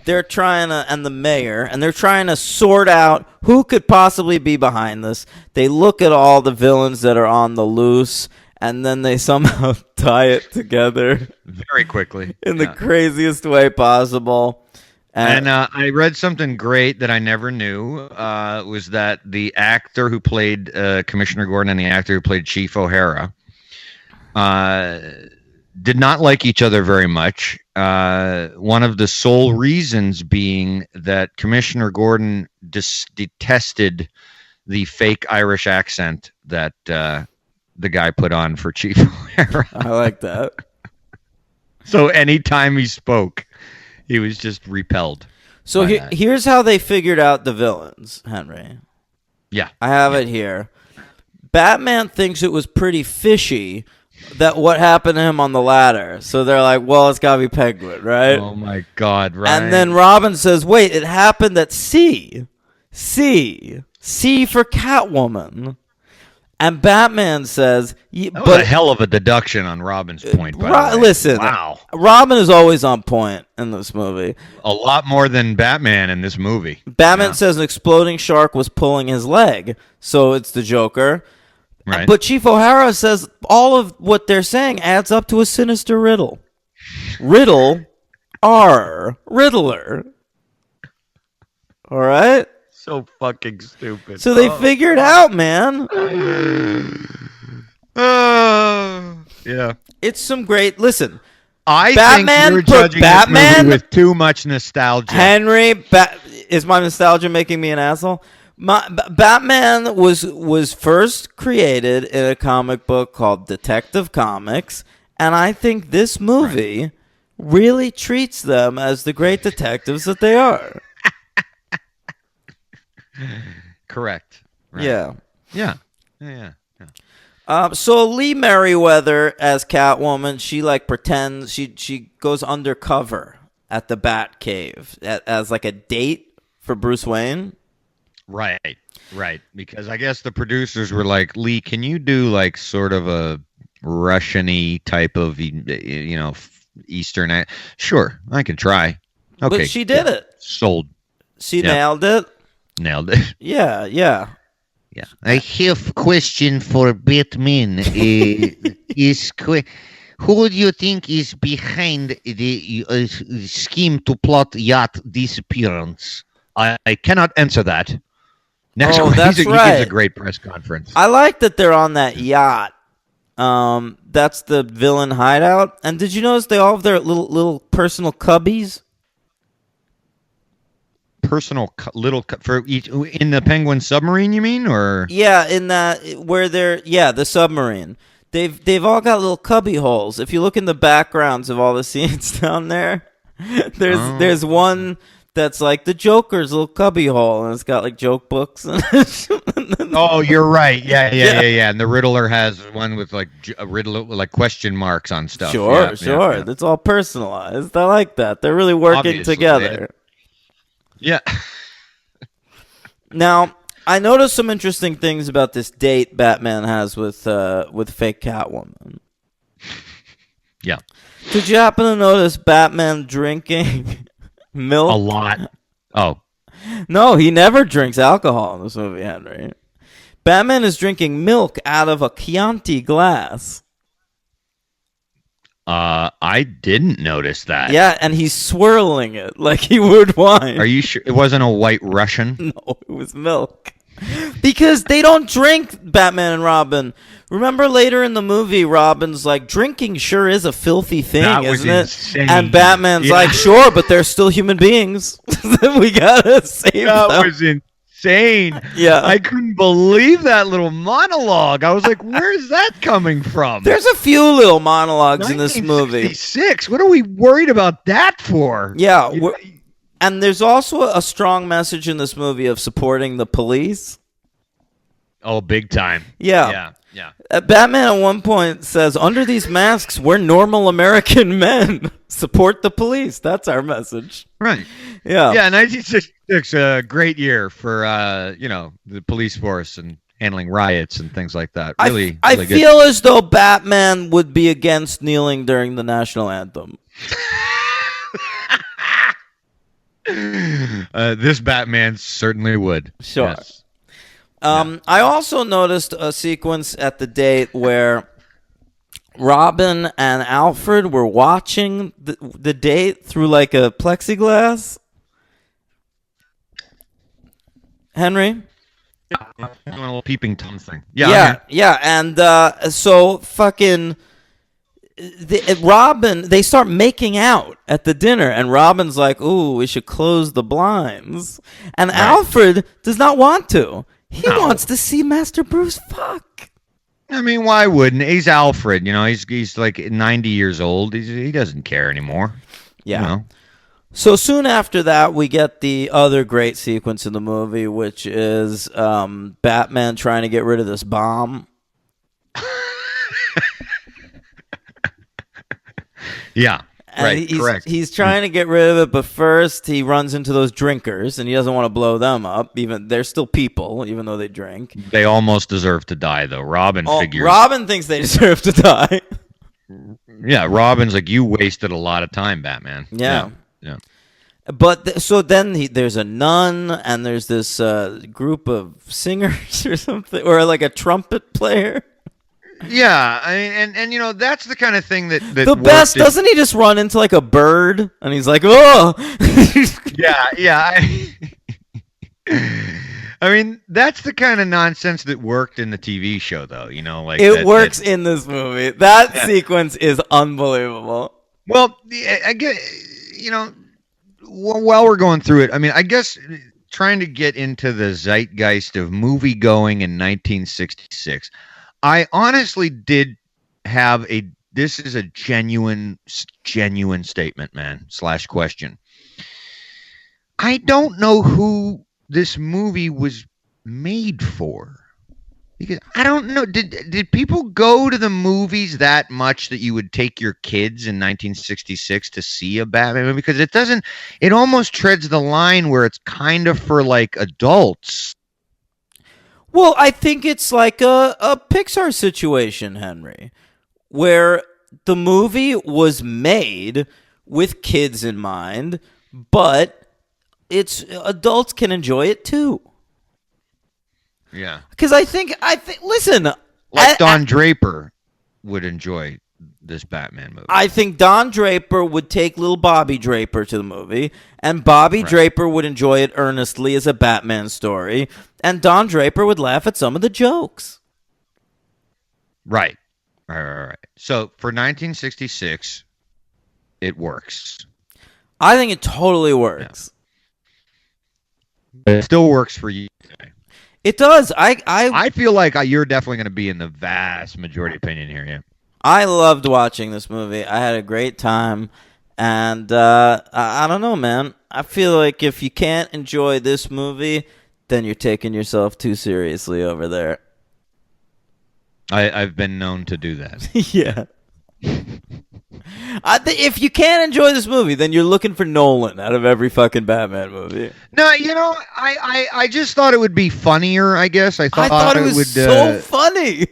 they're trying to, and the mayor, and they're trying to sort out who could possibly be behind this. They look at all the villains that are on the loose, and then they somehow tie it together Very quickly. in the Yeah. craziest way possible. And I read something great that I never knew, was that the actor who played Commissioner Gordon and the actor who played Chief O'Hara did not like each other very much. One of the sole reasons being that Commissioner Gordon detested the fake Irish accent that the guy put on for Chief O'Hara. I like that. So anytime he spoke, he was just repelled. So here's how they figured out the villains, Henry. Yeah. I have it here. Batman thinks it was pretty fishy that what happened to him on the ladder. So they're like, well, it's got to be Penguin, right? Oh, my God, right. And then Robin says, wait, it happened at C. C for Catwoman. And Batman says, that was a hell of a deduction on Robin's point, by the way. Listen, wow. Robin is always on point in this movie. A lot more than Batman in this movie. Batman says an exploding shark was pulling his leg, so it's the Joker. Right. But Chief O'Hara says all of what they're saying adds up to a sinister riddle. Riddle, Riddler. All right? So fucking stupid. So they figured out, man. Yeah. It's some great... Listen, I Batman think you're put judging Batman- this movie with too much nostalgia. Henry, is my nostalgia making me an asshole? Batman was first created in a comic book called Detective Comics, and I think this movie really treats them as the great detectives that they are. Correct. Right. Yeah. Yeah. So Lee Merriweather as Catwoman, she like pretends she goes undercover at the Batcave as like a date for Bruce Wayne. Right. Because I guess the producers were like, Lee, can you do like sort of a Russian-y type of, Eastern? Sure, I can try. Okay. But she did it. Sold. She nailed it. Nailed it. Yeah. Yeah. I have question for Batman. Who do you think is behind the scheme to plot yacht disappearance? I cannot answer that. Next Oh, question. that's He right. gives a great press conference. I like that they're on that yacht. That's the villain hideout. And did you notice they all have their little personal cubbies? Personal for each in the Penguin submarine, you mean, or Yeah, in that where they're the submarine. They've all got little cubby holes. If you look in the backgrounds of all the scenes down there, there's one that's like the Joker's little cubby hole, and it's got like joke books. Oh, you're right. Yeah. And the Riddler has one with like a Riddler with like question marks on stuff. Sure. Yeah. It's all personalized. I like that. They're really working Obviously, together. Yeah. Now, I noticed some interesting things about this date Batman has with fake Catwoman. Yeah. Did you happen to notice Batman drinking milk? A lot. Oh. No, he never drinks alcohol in this movie, Henry. Batman is drinking milk out of a Chianti glass. I didn't notice that. Yeah, and he's swirling it like he would wine. Are you sure it wasn't a White Russian? No, it was milk. Because they don't drink, Batman and Robin. Remember later in the movie, Robin's like, drinking sure is a filthy thing, That was isn't it? insane. And Batman's like, sure, but they're still human beings. We gotta save That them. was insane. Yeah. I couldn't believe that little monologue. I was like, where's that coming from? There's a few little monologues in this movie. 1966. What are we worried about that for? Yeah, and there's also a strong message in this movie of supporting the police. Oh, big time. Yeah. Yeah. Batman at one point says, under these masks, we're normal American men. Support the police. That's our message. Right. Yeah. Yeah, 1966, a great year for, the police force and handling riots and things like that. Really, I really good. feel as though Batman would be against kneeling during the national anthem. This Batman certainly would. Sure. Yes. I also noticed a sequence at the date where Robin and Alfred were watching the date through like a plexiglass. Henry? Doing a little peeping Tom thing. Yeah. And so fucking Robin, they start making out at the dinner, and Robin's like, ooh, we should close the blinds. And Alfred does not want to. He wants to see Master Bruce fuck. I mean, why wouldn't? He's Alfred, you know. He's like 90 years old. He doesn't care anymore. Yeah. You know? So soon after that, we get the other great sequence in the movie, which is Batman trying to get rid of this bomb. Yeah. And Right. Correct. He's trying to get rid of it, but first he runs into those drinkers, and he doesn't want to blow them up. Even they're still people, even though they drink. They almost deserve to die, though. Robin figures. Robin thinks they deserve to die. Yeah, Robin's like, you wasted a lot of time, Batman. Yeah. Yeah. But so then there's a nun, and there's this group of singers or something, or like a trumpet player. Yeah, I mean, and you know, that's the kind of thing that The best, doesn't he just run into like a bird, and he's like, oh. Yeah. I mean, that's the kind of nonsense that worked in the TV show, though. You know, like it works in this movie. That sequence is unbelievable. Well, I get, you know, while we're going through it, I mean, I guess trying to get into the zeitgeist of movie going in 1966, I honestly did have this is a genuine statement, man, / question. I don't know who this movie was made for. Because I don't know, did people go to the movies that much that you would take your kids in 1966 to see a Batman movie? Because it almost treads the line where it's kind of for like adults. Well, I think it's like a Pixar situation, Henry, where the movie was made with kids in mind, but adults can enjoy it too. Yeah. Because I think, listen. Like Don Draper would enjoy this Batman movie. I think Don Draper would take little Bobby Draper to the movie, and Bobby Draper would enjoy it earnestly as a Batman story, and Don Draper would laugh at some of the jokes. Right. So for 1966, it works. I think it totally works. But it still works for you today. It does. I feel like you're definitely going to be in the vast majority opinion here, yeah. I loved watching this movie. I had a great time, and I don't know, man. I feel like if you can't enjoy this movie, then you're taking yourself too seriously over there. I've been known to do that. Yeah. If you can't enjoy this movie, then you're looking for Nolan out of every fucking Batman movie. No, you know, I just thought it would be funnier, I guess. I thought it was so funny.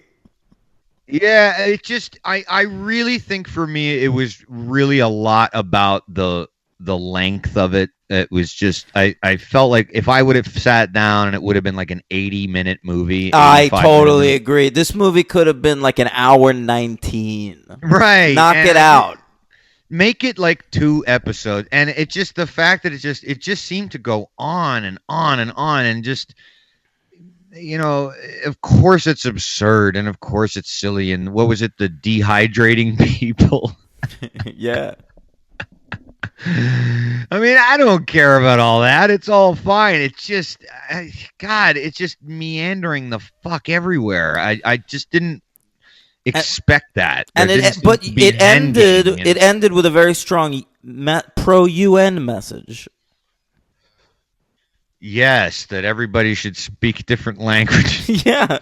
Yeah, it just I really think for me it was really a lot about the length of it. It was just I felt like if I would have sat down and it would have been like an 80-minute movie. I totally agree. This movie could have been like an hour 19. Right. Knock it out. Make it like 2 episodes. And it just the fact that it just seemed to go on and on and on and just, you know, of course it's absurd and of course it's silly. And what was it? The dehydrating people. Yeah. I mean, I don't care about all that. It's all fine. It's just, God, it's just meandering the fuck everywhere. I just didn't expect that. And it ended with a very strong pro-UN message. Yes, that everybody should speak different languages. Yeah.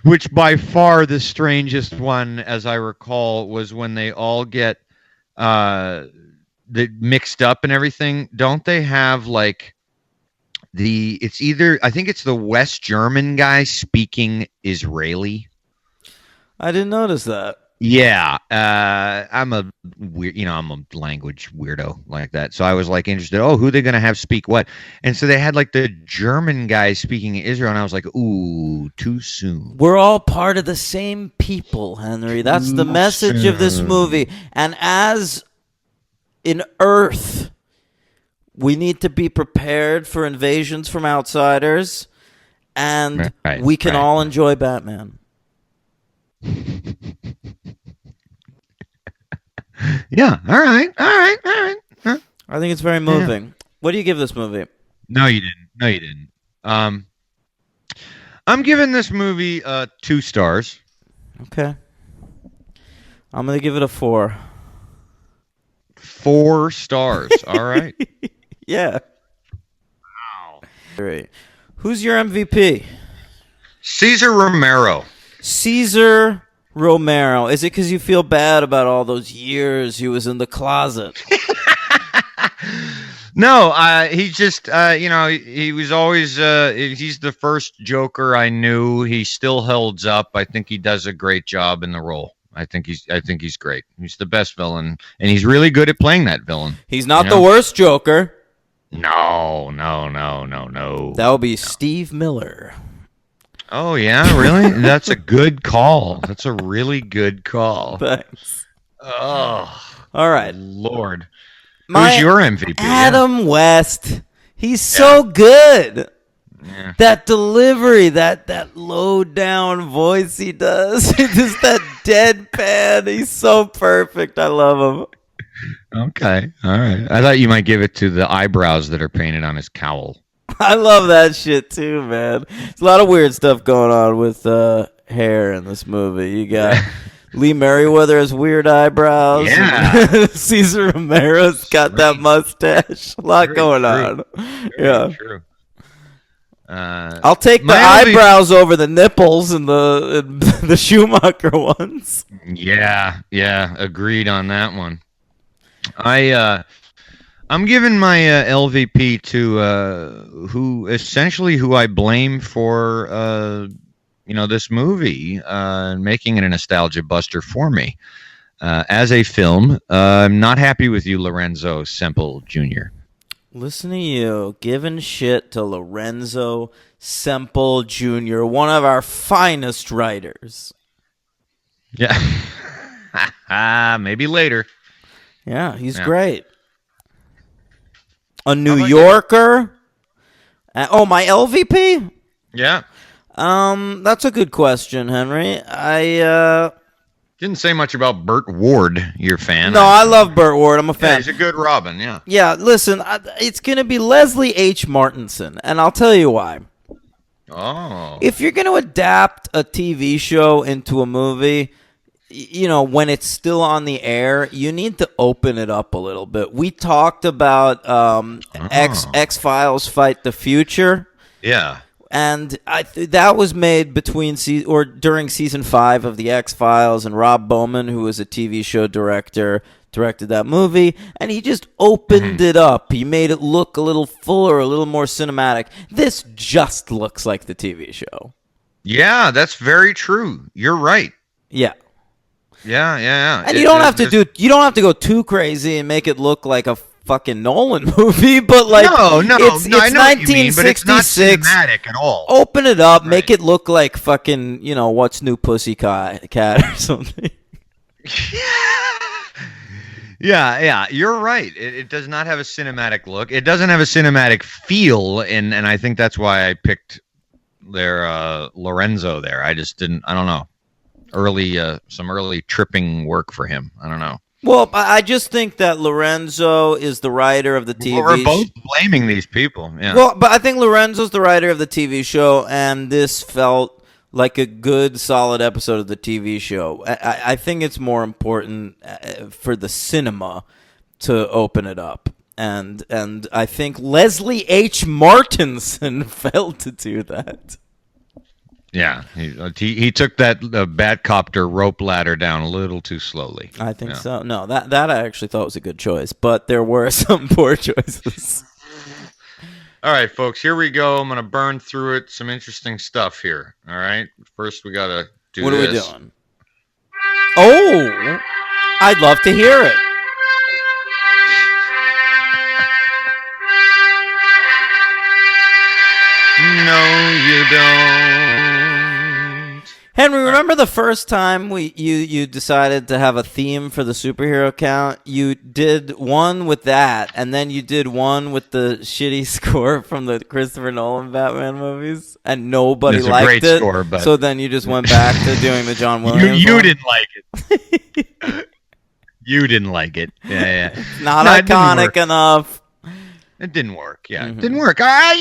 Which by far the strangest one, as I recall, was when they all get mixed up and everything. Don't they have like it's either, I think it's the West German guy speaking Israeli. I didn't notice that. Yeah, I'm a weird, I'm a language weirdo like that. So I was like interested. Oh, who are they gonna have speak what? And so they had like the German guy speaking Israel, and I was like, ooh, too soon. We're all part of the same people, Henry. That's the message of this movie. And as in Earth, we need to be prepared for invasions from outsiders, and we can all enjoy Batman. Yeah. All right. I think it's very moving. Yeah. What do you give this movie? No, you didn't. I'm giving this movie 2 stars. Okay. I'm going to give it a 4. 4 stars. All right. Yeah. Wow. Great. Who's your MVP? Cesar Romero. Cesar Romero. Is it because you feel bad about all those years he was in the closet? No, he just, he was always, he's the first Joker I knew. He still holds up. I think he does a great job in the role. I think he's great. He's the best villain, and he's really good at playing that villain. He's not the worst Joker. No. That would be Steve Miller. Oh, yeah, really? That's a good call. That's a really good call. Thanks. Oh, all right. Lord. Who's your MVP? Adam West. He's so good. Yeah. That delivery, that low down voice he does, just that deadpan. He's so perfect. I love him. Okay, all right. I thought you might give it to the eyebrows that are painted on his cowl. I love that shit too, man. There's a lot of weird stuff going on with hair in this movie. You got Lee Merriweather has weird eyebrows. Yeah. Cesar Romero's got that mustache. A lot going on. Very true. I'll take the eyebrows over the nipples and the Schumacher ones. Yeah, agreed on that one. I'm giving my LVP to who I blame for this movie making it a nostalgia buster for me as a film. I'm not happy with you, Lorenzo Semple Jr. Listen to you giving shit to Lorenzo Semple Jr., one of our finest writers. Yeah. Maybe later. Yeah, he's great. A New Yorker. My LVP? Yeah. That's a good question, Henry. I didn't say much about Burt Ward, your fan. No, I love Burt Ward. I'm a fan. Yeah, he's a good Robin, yeah. Yeah, listen, it's going to be Leslie H. Martinson, and I'll tell you why. Oh. If you're going to adapt a TV show into a movie, when it's still on the air, you need to open it up a little bit. We talked about X-Files Fight the Future. Yeah. And that was made during season 5 of the X-Files, and Rob Bowman, who was a TV show director, directed that movie, and he just opened it up. He made it look a little fuller, a little more cinematic. This just looks like the TV show. Yeah, that's very true. You're right. Yeah. Yeah. And you don't have to go too crazy and make it look like a fucking Nolan movie, but it's I know 1966. what you mean, but it's not cinematic at all. Open it up, make it look like fucking, What's New Pussycat or something. Yeah, you're right. It does not have a cinematic look. It doesn't have a cinematic feel, and I think that's why I picked their Lorenzo there. I don't know. Some early tripping work for him. I don't know. Well, I just think that Lorenzo is the writer of the TV show. We're both blaming these people. Yeah. Well, but I think Lorenzo's the writer of the TV show, and this felt like a good, solid episode of the TV show. I think it's more important for the cinema to open it up. And I think Leslie H. Martinson failed to do that. Yeah, he took that Batcopter rope ladder down a little too slowly. I think so. No, that I actually thought was a good choice, but there were some poor choices. All right, folks, here we go. I'm going to burn through it. Some interesting stuff here. All right, first we got to do what this. What are we doing? Oh, I'd love to hear it. No, you don't. Henry, remember the first time you decided to have a theme for the superhero count? You did one with that, and then you did one with the shitty score from the Christopher Nolan Batman movies, and nobody liked it. Score, but... So then you just went back to doing the John Williams You didn't like it. You didn't like it. Yeah. Not iconic enough. It didn't work. Yeah, Mm-hmm. it didn't work. I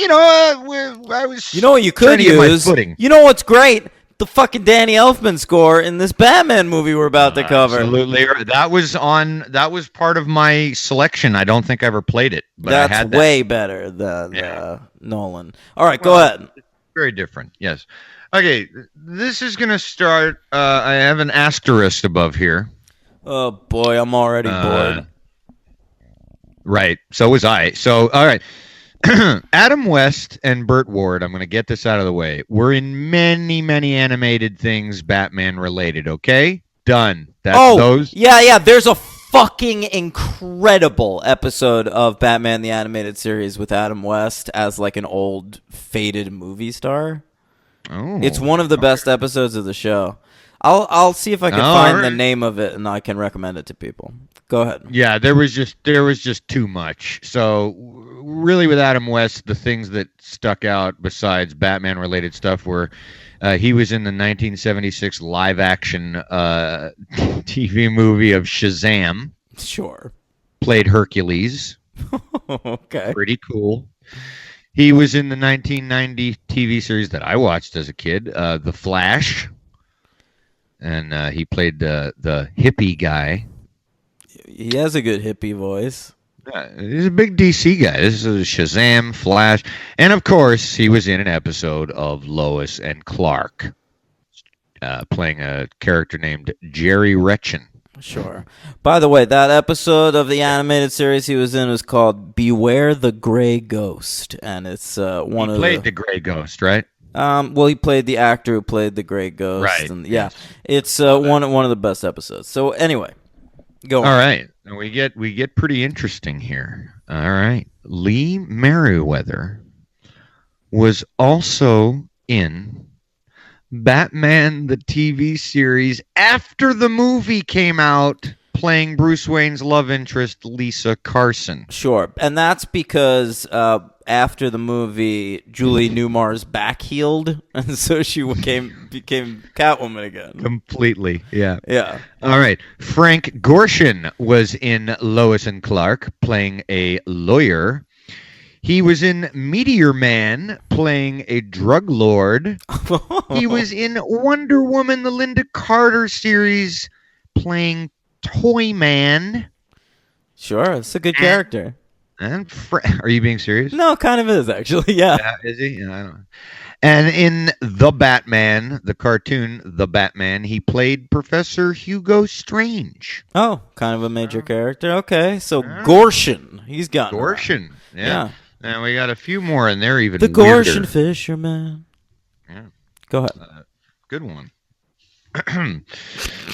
was. You know what you trying could to get my use? footing. You know what's great? The fucking Danny Elfman score in this Batman movie we're about to cover. Absolutely, that was part of my selection. I don't think I ever played it, but I That's had that. way better than Yeah. Nolan. All right, go ahead. Very different. Yes. Okay, this is gonna start. I have an asterisk above here. Oh boy, I'm already bored. Right. So was I. So all right. Adam West and Burt Ward, I'm going to get this out of the way, were in many, many animated things Batman related, okay? Done. That's those. Yeah. There's a fucking incredible episode of Batman the Animated Series with Adam West as like an old faded movie star. Oh, It's one of the best episodes of the show. I'll see if I can find the name of it and I can recommend it to people. Go ahead. Yeah, there was just too much. So really with Adam West, the things that stuck out besides Batman related stuff were he was in the 1976 live action TV movie of Shazam. Sure. Played Hercules. Okay. Pretty cool. He was in the 1990 TV series that I watched as a kid, The Flash. And he played the hippie guy. He has a good hippie voice. He's a big DC guy. This is Shazam, Flash, and of course, he was in an episode of Lois and Clark, playing a character named Jerry Retchen. Sure. By the way, that episode of the animated series he was in was called "Beware the Gray Ghost," and it's one he of played the Gray Ghost, right? Well, he played the actor who played the Gray Ghost, Right. And yeah, it's one of the best episodes. So anyway, go on. All right, we get pretty interesting here. All right, Lee Merriweather was also in Batman the TV series after the movie came out, playing Bruce Wayne's love interest Lisa Carson. Sure, and that's because after the movie, Julie Newmar's back healed, and so she became Catwoman again. Completely, yeah. Yeah. All right. Frank Gorshin was in Lois and Clark, playing a lawyer. He was in Meteor Man, playing a drug lord. He was in Wonder Woman, the Linda Carter series, playing Toy Man. Sure, it's a good character. And are you being serious? No, kind of is actually. Yeah. Is he? Yeah, I don't know. And in The Batman, the cartoon The Batman, he played Professor Hugo Strange. Oh, kind of a major character. Okay, so Gorshin, he's got Gorshin. Yeah. And we got a few more in there, even the weirder. Gorshin Fisherman. Yeah. Go ahead. Good one.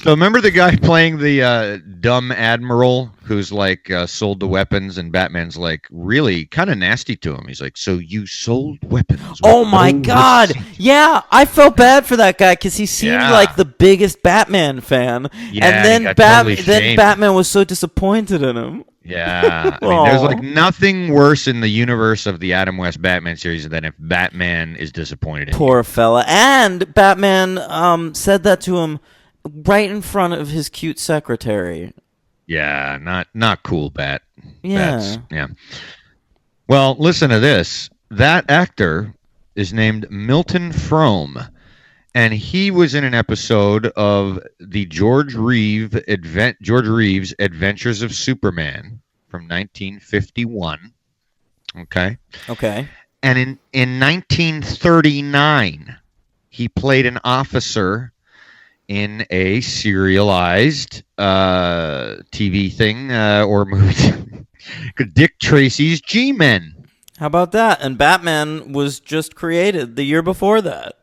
So remember the guy playing the dumb admiral who's like sold the weapons, and Batman's like really kind of nasty to him. He's like, "So you sold weapons?" Oh my God! Yeah, I felt bad for that guy because he seemed like the biggest Batman fan, Yeah, and then he got totally shamed. Batman was so disappointed in him. Yeah, I mean, there's like nothing worse in the universe of the Adam West Batman series than if Batman is disappointed in Poor fella. And Batman said that to him right in front of his cute secretary. you. Yeah, not cool, Bat. Yeah. Yeah. Well, listen to this. That actor is named Milton Frome, and he was in an episode of the George Reeves Adventures of Superman from 1951. Okay. Okay. And in 1939, he played an officer in a serialized TV thing or movie. Dick Tracy's G-Men. How about that? And Batman was just created the year before that.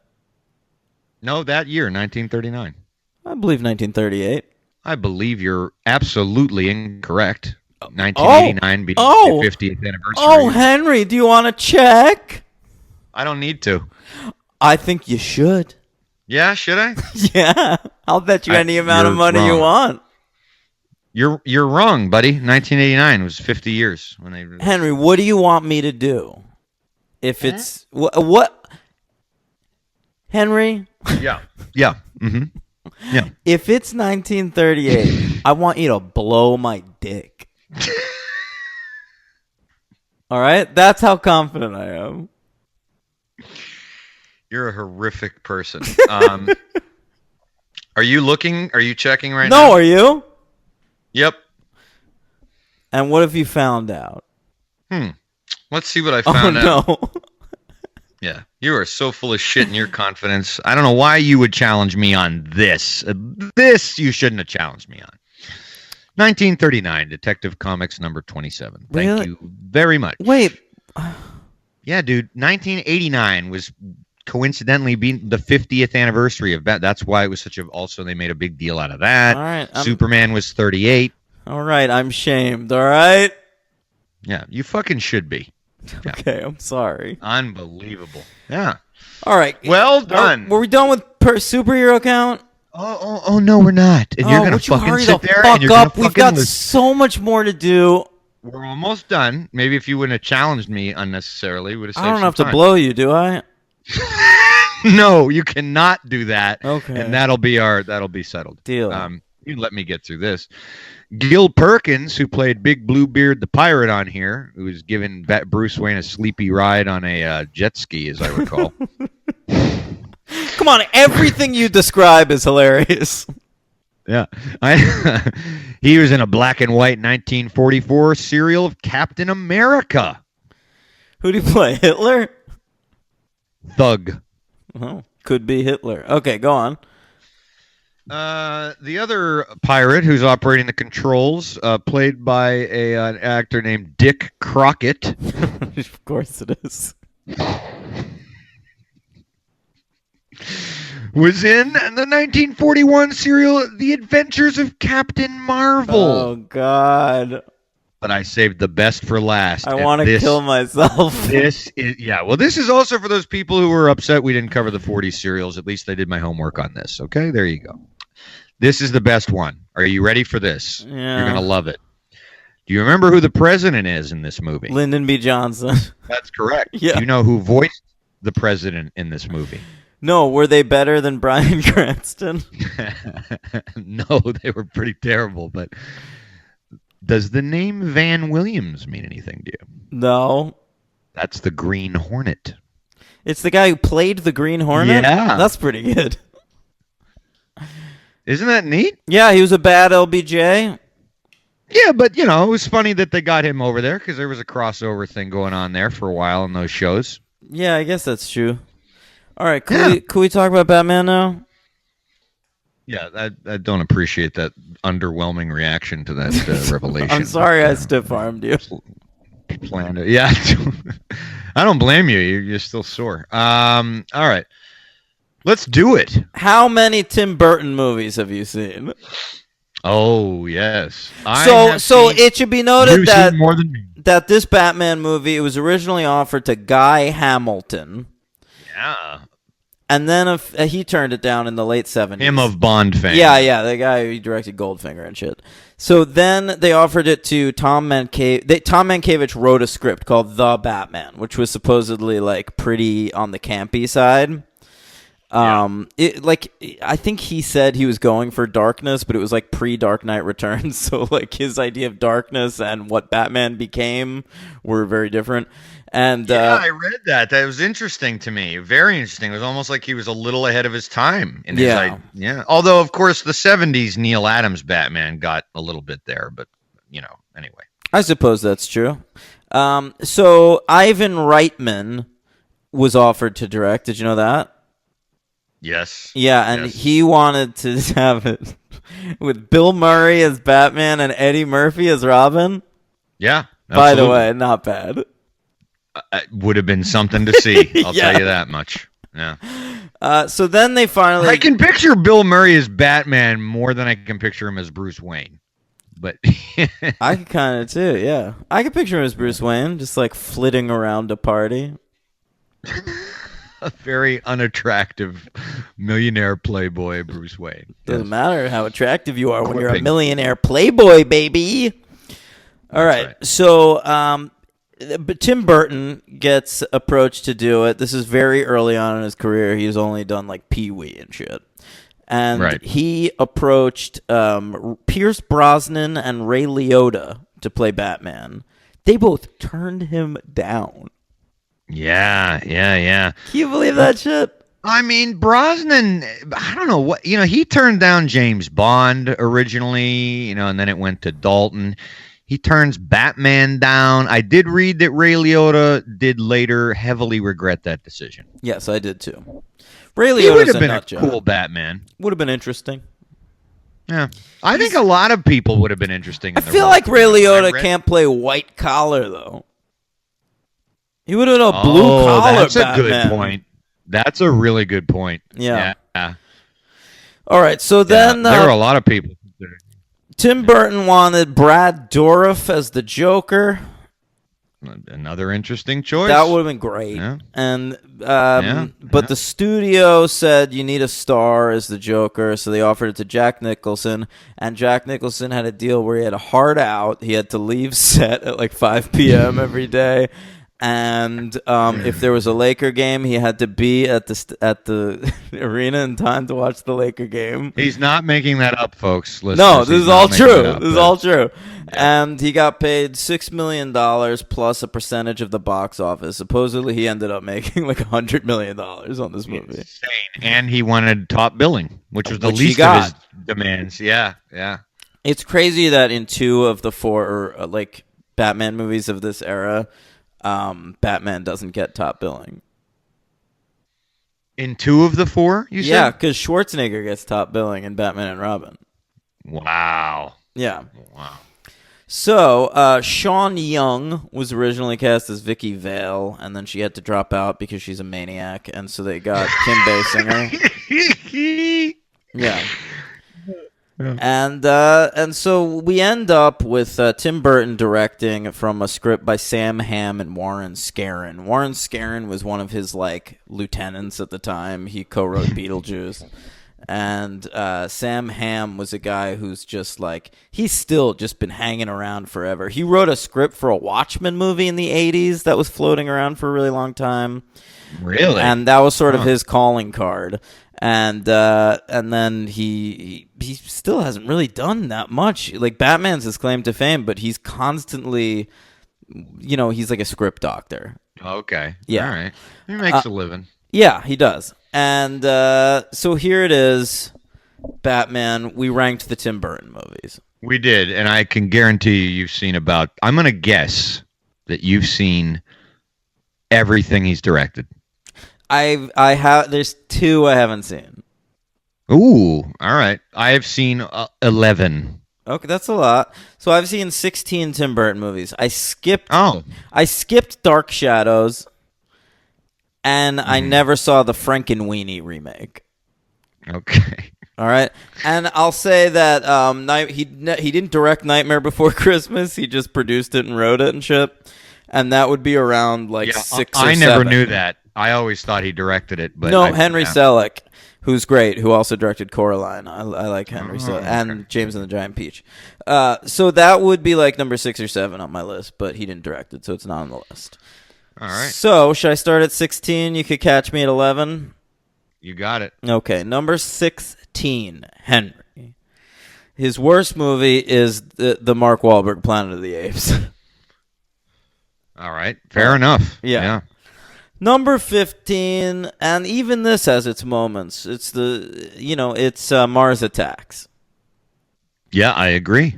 No, that year, 1939. I believe 1938. I believe you're absolutely incorrect. 1989 being the 50th anniversary. Oh, Henry, do you want to check? I don't need to. I think you should. Yeah, should I? Yeah, I'll bet you any amount of money you want. You're wrong, buddy. 1989 was 50 years when they. Henry, what do you want me to do? If it's what? Henry? Yeah. Mm-hmm. Yeah. If it's 1938, I want you to blow my dick. All right? That's how confident I am. You're a horrific person. Are you looking? Are you checking right No, now? are you? Yep. And what have you found out? Let's see what I found out. Oh, no. Yeah. You are so full of shit in your confidence. I don't know why you would challenge me on this. This you shouldn't have challenged me on. 1939, Detective Comics number 27. Thank Really? you very much. Wait. Yeah, dude. 1989 was coincidentally being the 50th anniversary of Bat. That's why it was such a. Also, they made a big deal out of that. All right. Superman was 38. All right. I'm shamed. All right? Yeah, you fucking should be. Yeah. Okay. I'm sorry. Unbelievable. Yeah. All right. Well done. Were we done with superhero count? Oh, no, we're not. And you're gonna would you fucking hurry sit the there fuck and you're gonna up? We've fucking got listen. so much more to do. We're almost done. Maybe if you wouldn't have challenged me unnecessarily, would have saved I don't some have to time. blow you, do I? No, you cannot do that. Okay. And that'll be settled. Deal. You let me get through this. Gil Perkins, who played Big Bluebeard the pirate on here, who was giving Bruce Wayne a sleepy ride on a jet ski, as I recall. Come on, everything you describe is hilarious. Yeah. He was in a black and white 1944 serial of Captain America. Who do you play? Hitler? Thug. Oh, could be Hitler. Okay, go on. The other pirate who's operating the controls, played by an actor named Dick Crockett. Of course it is. Was in the 1941 serial The Adventures of Captain Marvel. Oh, God. But I saved the best for last. I want to kill myself. This is also for those people who were upset we didn't cover the 40 serials. At least I did my homework on this. Okay, there you go. This is the best one. Are you ready for this? Yeah. You're going to love it. Do you remember who the president is in this movie? Lyndon B. Johnson. That's correct. Yeah. Do you know who voiced the president in this movie? No, were they better than Bryan Cranston? No, they were pretty terrible. But does the name Van Williams mean anything to you? No. That's the Green Hornet. It's the guy who played the Green Hornet? Yeah. That's pretty good. Isn't that neat? Yeah, he was a bad LBJ. Yeah, but, it was funny that they got him over there because there was a crossover thing going on there for a while in those shows. Yeah, I guess that's true. All right, can we talk about Batman now? Yeah, I don't appreciate that underwhelming reaction to that revelation. I'm sorry I stiff-armed you. Planned it. Yeah, I don't blame you. You're still sore. All right, let's do it. How many Tim Burton movies have you seen? Oh yes. So it should be noted that more than me. that this Batman movie, it was originally offered to Guy Hamilton. Yeah. And then he turned it down in the late 70s. Him of Bond fame. Yeah, the guy who directed Goldfinger and shit. So then they offered it to Tom Mankiewicz. Tom Mankiewicz wrote a script called The Batman, which was supposedly like pretty on the campy side. I think he said he was going for darkness, but it was like pre-Dark Knight Returns. So like his idea of darkness and what Batman became were very different. And I read that. That was interesting to me. Very interesting. It was almost like he was a little ahead of his time. Yeah. Although, of course, the 70s Neil Adams Batman got a little bit there, but anyway. I suppose that's true. So Ivan Reitman was offered to direct. Did you know that? Yes. Yeah, and he wanted to have it with Bill Murray as Batman and Eddie Murphy as Robin. Yeah. By the way, not bad. It would have been something to see. I'll tell you that much. Yeah. So then they finally... I can picture Bill Murray as Batman more than I can picture him as Bruce Wayne. But I could kind of too, yeah. I could picture him as Bruce Wayne, just like flitting around a party. A very unattractive millionaire playboy Bruce Wayne. Doesn't matter how attractive you are when you're a millionaire playboy, baby. All right. So but Tim Burton gets approached to do it. This is very early on in his career. He's only done like Pee-wee and shit. And he approached Pierce Brosnan and Ray Liotta to play Batman. They both turned him down. Yeah. Can you believe that shit? I mean, Brosnan, I don't know what, he turned down James Bond originally, and then it went to Dalton. He turns Batman down. I did read that Ray Liotta did later heavily regret that decision. Yes, I did too. Ray He would Liotta's have been a nut job. cool Batman. Would have been interesting. Yeah. I think a lot of people would have been interesting. I feel like Ray Liotta can't play white collar, though. He would have been a blue collar that's Batman. a good point. That's a really good point. Yeah. All right, so then there are a lot of people. Tim Burton wanted Brad Dourif as the Joker. Another interesting choice. That would have been great. Yeah. And but the studio said you need a star as the Joker, so they offered it to Jack Nicholson, and Jack Nicholson had a deal where he had a hard out. He had to leave set at like 5 p.m. every day. And if there was a Laker game, he had to be at the arena in time to watch the Laker game. He's not making that up, folks. Listeners. No, this is all true. This is all true. Yeah. And he got paid $6 million plus a percentage of the box office. Supposedly, he ended up making like $100 million on this movie. Insane. And he wanted top billing, which was the least of his demands. Yeah. It's crazy that in 2 of the 4 like Batman movies of this era, Batman doesn't get top billing. In 2 of the 4, you said? Yeah, because Schwarzenegger gets top billing in Batman and Robin. Wow. Yeah. Wow. So, Sean Young was originally cast as Vicky Vale, and then she had to drop out because she's a maniac, and so they got Kim Basinger. Yeah. And so we end up with Tim Burton directing from a script by Sam Hamm and Warren Scarron. Warren Scarron was one of his lieutenants at the time. He co-wrote Beetlejuice. And Sam Hamm was a guy who's just he's still just been hanging around forever. He wrote a script for a Watchmen movie in the 80s that was floating around for a really long time. Really? And that was sort of his calling card. And then he still hasn't really done that much. Like, Batman's his claim to fame, but he's constantly, he's like a script doctor. Okay. Yeah. All right. He makes a living. Yeah, he does. And so here it is, Batman. We ranked the Tim Burton movies. We did, and I can guarantee you've seen I'm going to guess that you've seen everything he's directed. I have. There's 2 I haven't seen. Ooh, all right. I have seen 11. Okay, that's a lot. So I've seen 16 Tim Burton movies. I skipped Dark Shadows, and I never saw the Frankenweenie remake. Okay. All right, and I'll say that he didn't direct Nightmare Before Christmas. He just produced it and wrote it and shit. And that would be around 6 or 7. I never knew that. I always thought he directed it, but no, Henry Selick, who's great, who also directed Coraline. I like Henry Selick and James and the Giant Peach. So that would be number 6 or 7 on my list, but he didn't direct it, so it's not on the list. All right. So should I start at 16? You could catch me at 11. You got it. Okay, number 16, Henry. His worst movie is the Mark Wahlberg Planet of the Apes. All right, fair enough. Yeah. Number 15, and even this has its moments. It's it's Mars Attacks. Yeah, I agree.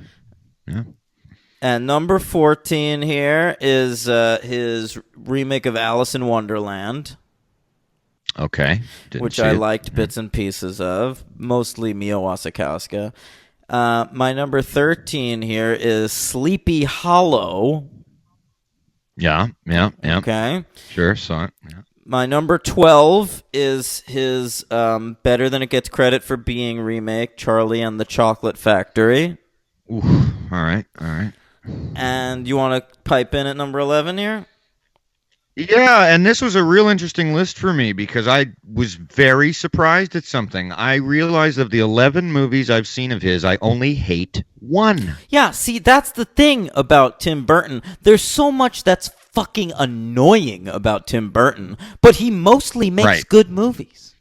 Yeah. And number 14 here is his remake of Alice in Wonderland. Okay. Which I liked bits and pieces of, mostly Mia Wasikowska. My number 13 here is Sleepy Hollow. Yeah. Okay. Sure, saw it. Yeah. My number 12 is his better than it gets credit for being remake, Charlie and the Chocolate Factory. Ooh, all right. And you want to pipe in at number 11 here? Yeah, and this was a real interesting list for me because I was very surprised at something. I realized of the 11 movies I've seen of his, I only hate 1. Yeah, see, that's the thing about Tim Burton. There's so much that's fucking annoying about Tim Burton, but he mostly makes good movies.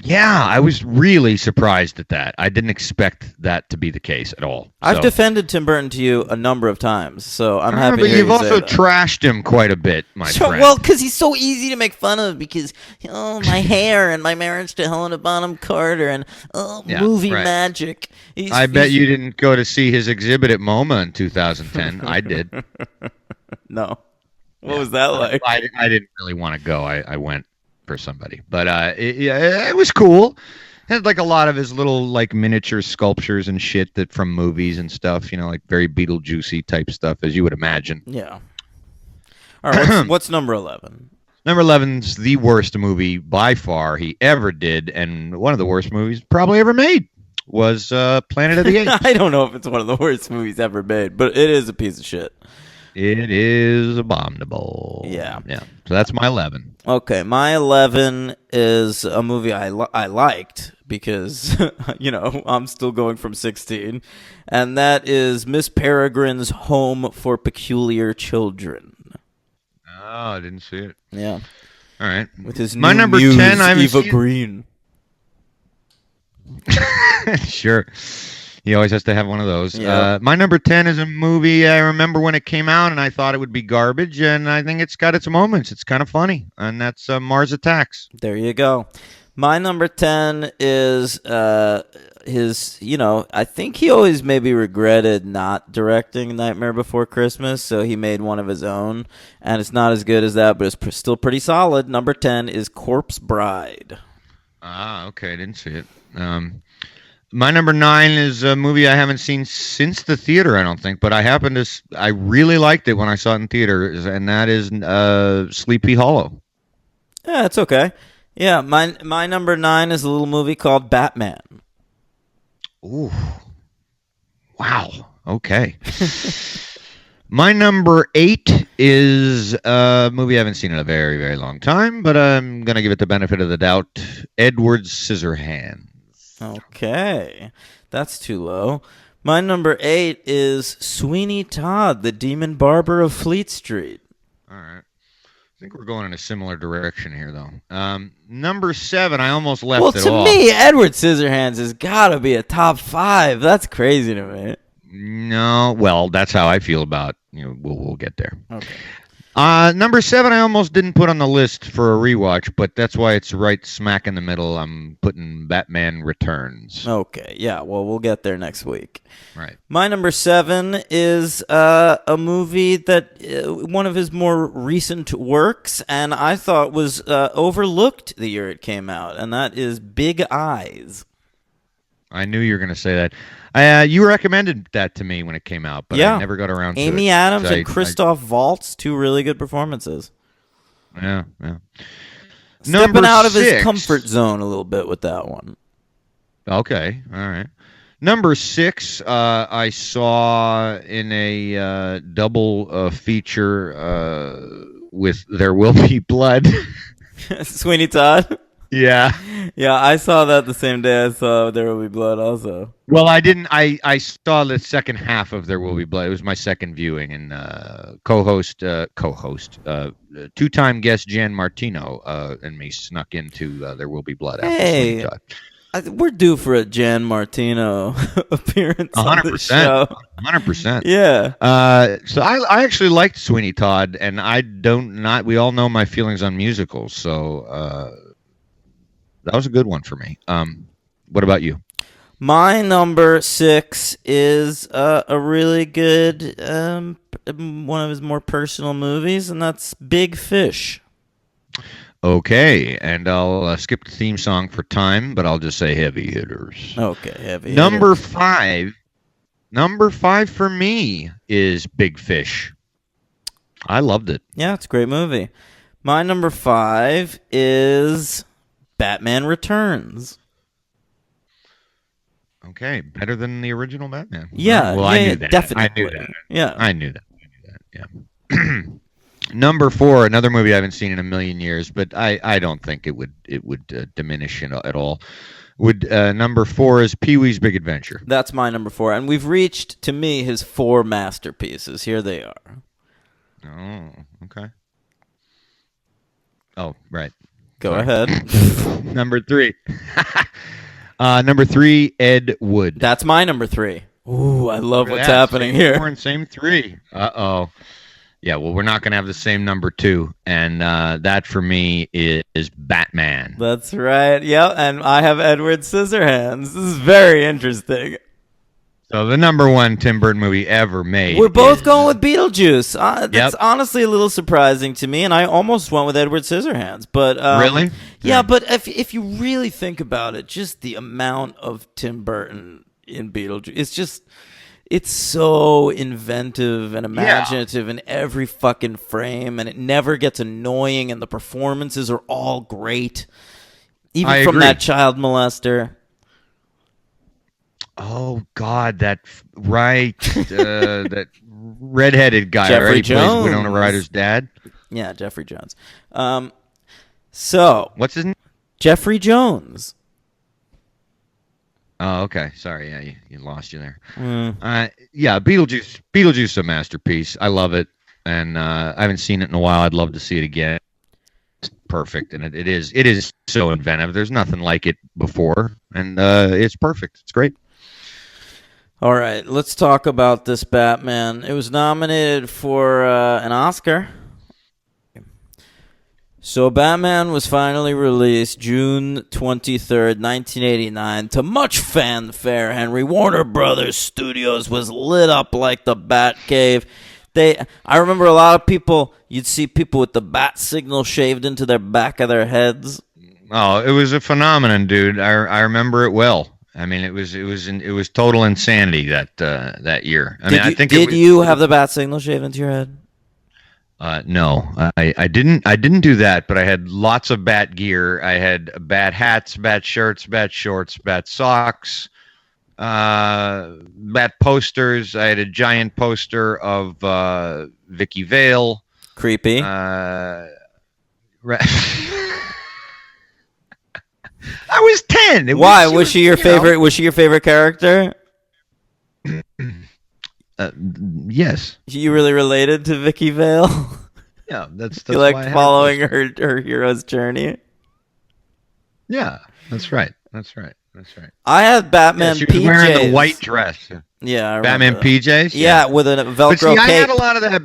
Yeah, I was really surprised at that. I didn't expect that to be the case at all. I've So- defended Tim Burton to you a number of times, so I'm happy but to hear you've you also say that. trashed him quite a bit, my Sure, friend. well, because he's so easy to make fun of because, my hair and my marriage to Helena Bonham Carter and, Yeah, movie right. magic. I bet you didn't go to see his exhibit at MoMA in 2010. I did. No. What was that like? I didn't really want to go. I went for somebody, but it was cool. It had like a lot of his little like miniature sculptures and shit that from movies and stuff. Like very Beetlejuicy type stuff, as you would imagine. Yeah. All right, what's number 11? Number 11's the worst movie by far he ever did, and one of the worst movies probably ever made was Planet of the Apes. I don't know if it's one of the worst movies ever made, but it is a piece of shit. It is abominable. Yeah. So that's my 11. Okay, my 11 is a movie I liked because, I'm still going from 16, and that is Miss Peregrine's Home for Peculiar Children. Oh, I didn't see it. Yeah, All right. with his My new number muse, 10, I haven't Eva seen- Green. Sure. He always has to have one of those. Yeah. My number 10 is a movie I remember when it came out, and I thought it would be garbage, and I think it's got its moments. It's kind of funny, and that's Mars Attacks. There you go. My number 10 is his, I think he always maybe regretted not directing Nightmare Before Christmas, so he made one of his own, and it's not as good as that, but it's still pretty solid. Number 10 is Corpse Bride. Ah, okay. I didn't see it. My number 9 is a movie I haven't seen since the theater, I don't think, but I really liked it when I saw it in theaters, and that is Sleepy Hollow. Yeah, it's okay. Yeah, my number 9 is a little movie called Batman. Ooh. Wow. Okay. My number 8 is a movie I haven't seen in a very, very long time, but I'm going to give it the benefit of the doubt. Edward Scissorhands. Okay, that's too low. My number 8 is Sweeney Todd, the Demon Barber of Fleet Street. All right. I think we're going in a similar direction here, though. Number 7, I almost left Well, it to off. me, Edward Scissorhands has got to be a top 5. That's crazy to me. No, well, that's how I feel about, we'll get there. Okay. Number 7, I almost didn't put on the list for a rewatch, but that's why it's right smack in the middle. I'm putting Batman Returns. Okay, yeah, well, we'll get there next week. Right. My number 7 is a movie that one of his more recent works, and I thought was overlooked the year it came out, and that is Big Eyes. I knew you were going to say that. You recommended that to me when it came out, but I never got around to it. Amy Adams So and Christoph Waltz, 2 really good performances. Yeah. Stepping Number out of his 6. comfort zone a little bit with that one. Okay, all right. Number 6, I saw in a double feature with There Will Be Blood. Sweeney Todd? Yeah. Yeah, I saw that the same day I saw There Will Be Blood also. Well, I didn't. I saw the second half of There Will Be Blood. It was my second viewing, and co-host, two-time guest Jan Martino and me snuck into There Will Be Blood. After Hey, Sweeney Todd. we're due for a Jan Martino appearance on the 100%. show. 100%. Yeah. So I actually liked Sweeney Todd, and we all know my feelings on musicals, so that was a good one for me. What about you? My number 6 is a really good one of his more personal movies, and that's Big Fish. Okay, and I'll skip the theme song for time, but I'll just say heavy hitters. Okay, heavy. Number hitter. 5. Number 5 for me is Big Fish. I loved it. Yeah, it's a great movie. My number 5 is Batman Returns. Okay, better than the original Batman. Yeah, well, yeah, I knew yeah, that. definitely. I knew that. Yeah. I knew that. Yeah. Number 4, another movie I haven't seen in a million years, but I don't think it would diminish at all. Number 4 is Pee-wee's Big Adventure. That's my number 4, and we've reached, to me, his 4 masterpieces. Here they are. Oh, okay. Oh, right. Go Sorry. ahead. Number 3. Number 3, Ed Wood. That's my number 3. Ooh, I love what's Yeah, happening same here. 4 and same 3. Uh-oh. Yeah, well, we're not going to have the same number 2. And that, for me, is Batman. That's right. Yep, and I have Edward Scissorhands. This is very interesting. So the number 1 Tim Burton movie ever made. We're both is- going with Beetlejuice. That's Yep. honestly a little surprising to me, and I almost went with Edward Scissorhands. But Really? Yeah, but if you really think about it, just the amount of Tim Burton in Beetlejuice, it's so inventive and imaginative in every fucking frame, and it never gets annoying, and the performances are all great, even I from agree. that child molester. Oh, God, that that redheaded guy, Jeffrey right? He plays Jones. Winona Ryder's dad. Yeah, Jeffrey Jones. So What's his name? Jeffrey Jones. Oh, okay. Sorry, yeah, you lost you there. Mm. Yeah, Beetlejuice is a masterpiece. I love it, and I haven't seen it in a while. I'd love to see it again. It's perfect, and it is so inventive. There's nothing like it before, and it's perfect. It's great. All right, let's talk about this Batman. It was nominated for an Oscar. So Batman was finally released June 23rd, 1989. To much fanfare, Henry, Warner Brothers Studios was lit up like the Batcave. I remember a lot of people, you'd see people with the bat signal shaved into their back of their heads. Oh, it was a phenomenon, dude. I remember it well. I mean, it was total insanity that year. Did you have the bat signal shaved into your head? No, I didn't do that, but I had lots of bat gear. I had bat hats, bat shirts, bat shorts, bat socks, bat posters. I had a giant poster of Vicky Vale. Creepy. I was 10. Why was she your favorite? Was she your favorite character? Yes. You really related to Vicky Vale? Yeah, that's You why I like had following this. her hero's journey? Yeah, that's right. I had Batman She was PJs. wearing the white dress. Yeah, I Batman remember that. PJs. Yeah, with a Velcro But see, I cape. had a lot of that.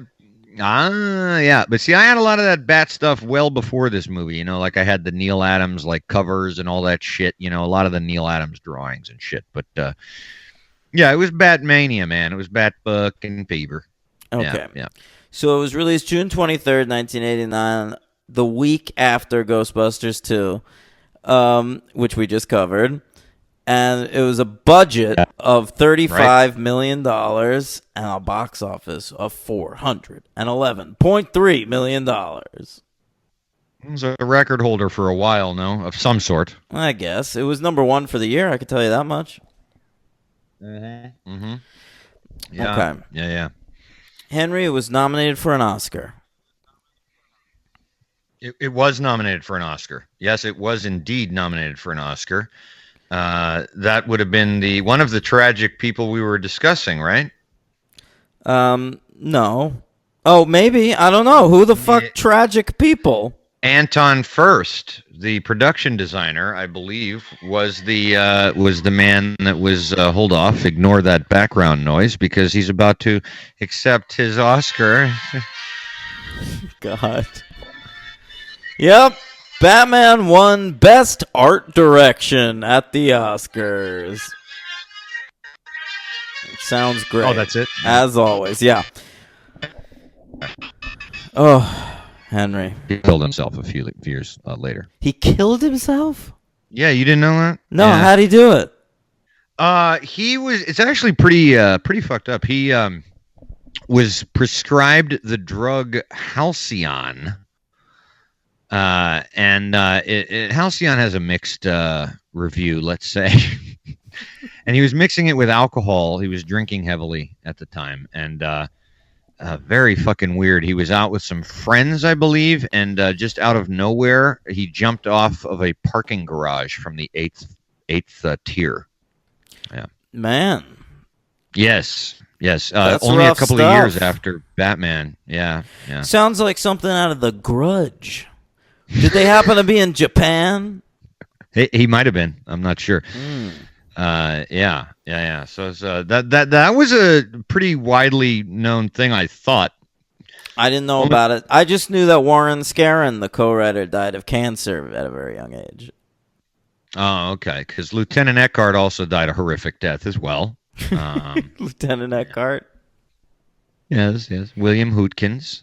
Yeah. But see, I had a lot of that bat stuff well before this movie. You know, like I had the Neil Adams like covers and all that shit. You know, a lot of the Neil Adams drawings and shit. But yeah, it was Batmania, man. It was Bat Book and Fever. Okay. Yeah. So it was released June 23rd, 1989, the week after Ghostbusters 2, which we just covered. And it was a budget of $35 million and a box office of $411.3 million. It was a record holder for a while, no, of some sort. I guess. It was number 1 for the year, I can tell you that much. Mm-hmm. Yeah. Okay. Yeah. Henry was nominated for an Oscar. It was nominated for an Oscar. Yes, it was indeed nominated for an Oscar. That would have been one of the tragic people we were discussing, right? No. Oh, maybe. I don't know. Who the fuck tragic people? Anton Furst, the production designer, I believe, was the man that was hold off, ignore that background noise because he's about to accept his Oscar. God. Yep. Batman won Best Art Direction at the Oscars. Sounds great. Oh, that's it? As always, yeah. Oh, Henry. He killed himself a few years later. He killed himself? Yeah, you didn't know that? No, Yeah. how'd he do it? It's actually pretty fucked up. He was prescribed the drug Halcyon. Halcyon has a mixed review, let's say. And he was mixing it with alcohol. He was drinking heavily at the time, and very fucking weird. He was out with some friends, I believe, and just out of nowhere, he jumped off of a parking garage from the eighth tier. Yeah. Man. Yes. That's Only a rough couple stuff. of years after Batman. Yeah. Sounds like something out of The Grudge. Did they happen to be in Japan? He might have been. I'm not sure. Yeah. So it's, that was a pretty widely known thing, I thought. I didn't know about it. I just knew that Warren Scarron, the co-writer, died of cancer at a very young age. Oh, okay. Because Lieutenant Eckhart also died a horrific death as well. Lieutenant Eckhart? Yes. William Hootkins.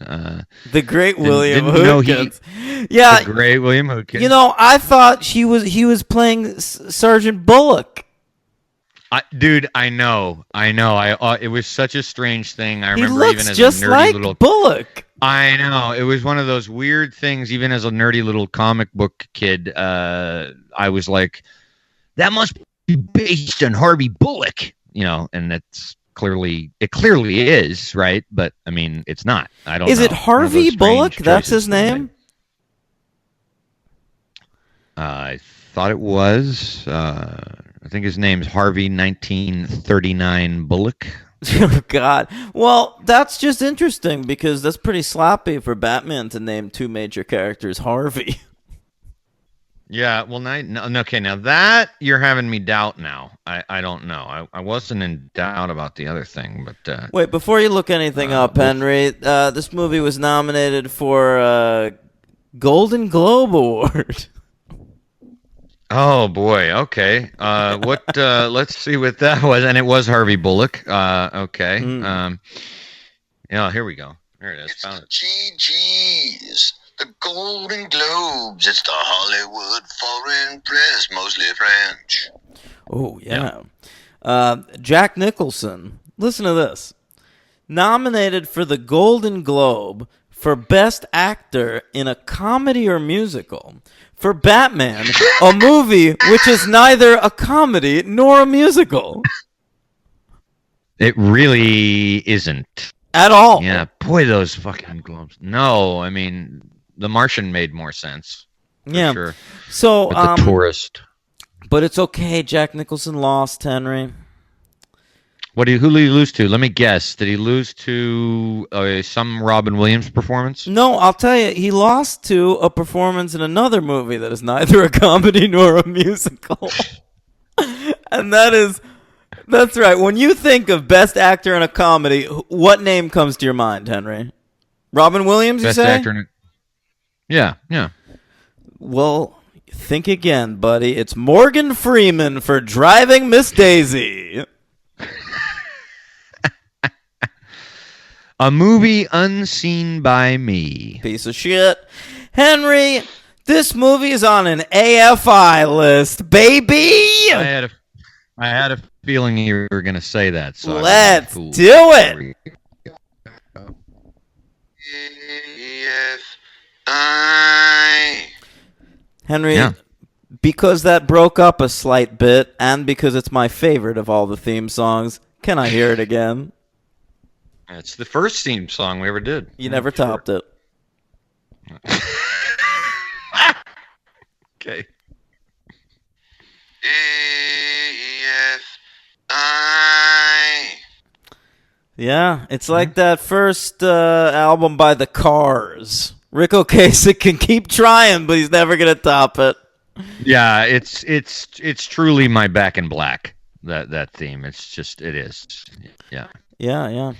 The great William didn't know Hootkins. Yeah. The great William Hootkins. You know, I thought he was playing Sergeant Bullock. Dude, I know. It was such a strange thing. I He remember looks even as just a nerdy like little. Bullock. I know. It was one of those weird things. Even as a nerdy little comic book kid, I was like, "That must be based on Harvey Bullock," and it clearly is, right? But I mean, it's not. I don't. Is know. it Harvey Bullock? That's choices his name. I thought it was. I think his name's Harvey 1939 Bullock. Oh, God. Well, that's just interesting because that's pretty sloppy for Batman to name two major characters Harvey. Yeah, well, okay, now that you're having me doubt now. I don't know. I wasn't in doubt about the other thing, but... Wait, before you look anything up, Henry, this movie was nominated for a Golden Globe Award. Oh boy. Okay. Let's see what that was, and it was Harvey Bullock. Okay. Yeah. Here we go. There it is. It's Found the it. GGs, the Golden Globes. It's the Hollywood Foreign Press, mostly French. Oh, yeah. Jack Nicholson. Listen to this. Nominated for the Golden Globe for Best Actor in a Comedy or Musical for Batman, a movie which is neither a comedy nor a musical. It really isn't. At all. Yeah. Boy, those fucking globes. No, I mean, The Martian made more sense. For Yeah. Sure. So, But The Tourist. but it's okay. Jack Nicholson lost, Henry. Who did he lose to? Let me guess. Did he lose to some Robin Williams performance? No, I'll tell you, he lost to a performance in another movie that is neither a comedy nor a musical. And that's right. When you think of Best Actor in a Comedy, what name comes to your mind, Henry? Robin Williams, Best you say? actor. Yeah. Well, think again, buddy. It's Morgan Freeman for Driving Miss Daisy. A movie unseen by me. Piece of shit. Henry, this movie is on an AFI list, baby! I had a feeling you were going to say that. So Let's do it! AFI. Henry, Yeah. because that broke up a slight bit, and because it's my favorite of all the theme songs, can I hear it again? It's the first theme song we ever did. You never topped it. Okay. AFI. Yeah, it's like that first album by The Cars. Rick Ocasek can keep trying, but he's never going to top it. Yeah, it's truly my Back in Black. That theme. It is. Yeah. Yeah.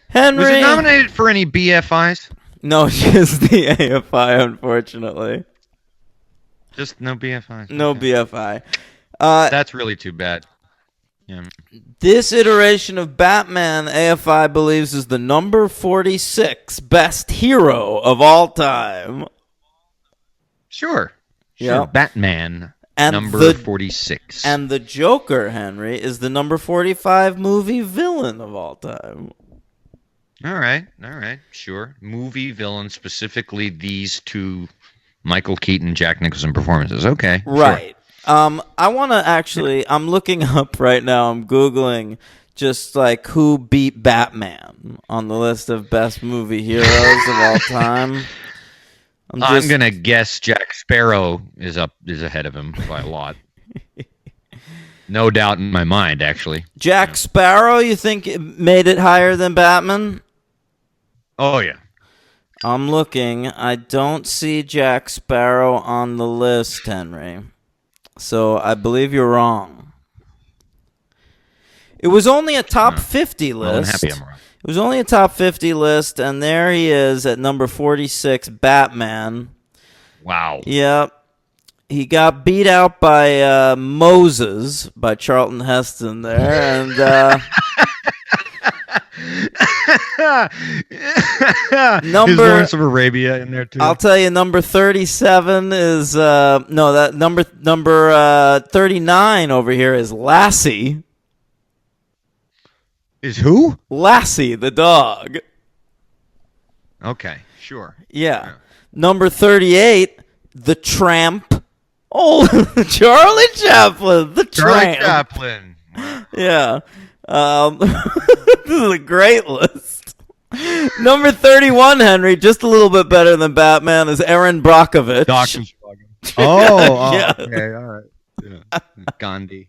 Henry! Was it nominated for any BFIs? No, just the AFI, unfortunately. Just no BFIs. No Okay. BFI. That's really too bad. Yeah. This iteration of Batman, AFI believes, is the number 46 best hero of all time. Sure. Yeah. Batman, And number 46. And the Joker, Henry, is the number 45 movie villain of all time. All right. Sure. Movie villain, specifically these two Michael Keaton, Jack Nicholson performances. Okay. Right. I want to actually, I'm looking up right now, I'm Googling just like who beat Batman on the list of best movie heroes of all time. I'm going to guess Jack Sparrow is ahead of him by a lot. No doubt in my mind, actually. Jack Sparrow, you think made it higher than Batman? Oh, yeah. I'm looking. I don't see Jack Sparrow on the list, Henry. So I believe you're wrong. It was only a top 50 Well, I'm list. happy I'm wrong. It was only a top 50 list, and there he is at number 46, Batman. Wow. Yep. He got beat out by Moses, by Charlton Heston there, and Is Lawrence of Arabia in there too? I'll tell you, number 37 is no, that number 39 over here is Lassie. Is who? Lassie the dog. Okay, sure. Yeah. Number 38, the Tramp. Oh, Charlie Chaplin, the Charlie Tramp. Chaplin. Yeah. This is a great list. Number 31, Henry, just a little bit better than Batman, is Aaron Brockovich. Dr. Oh, Yeah. okay, all right. Yeah. Gandhi.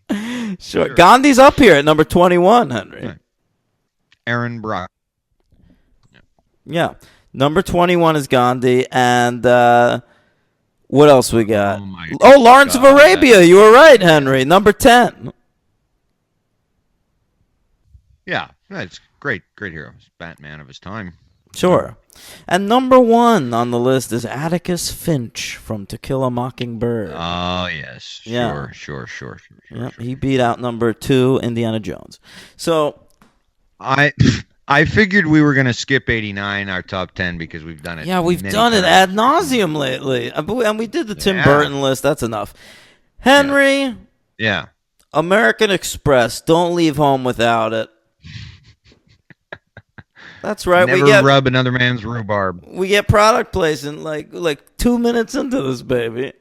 Sure. Gandhi's up here at number 21, Henry. Right. Aaron Brock. Yeah. Number 21 is Gandhi. And what else we got? Lawrence of Arabia. You were right, Henry. Number 10. Yeah, that's great hero. Batman of his time. Sure. And number 1 on the list is Atticus Finch from To Kill a Mockingbird. Oh, yes. Yeah. Sure. Yep, he beat out number 2, Indiana Jones. So I figured we were going to skip 89, our top 10, because we've done it. yeah, we've many done it times. ad nauseum lately. And we did the Tim Yeah. Burton list. That's enough. Henry, Yeah. American Express. Don't leave home without it. That's right. Never rub another man's rhubarb. We get product placement like 2 minutes into this baby.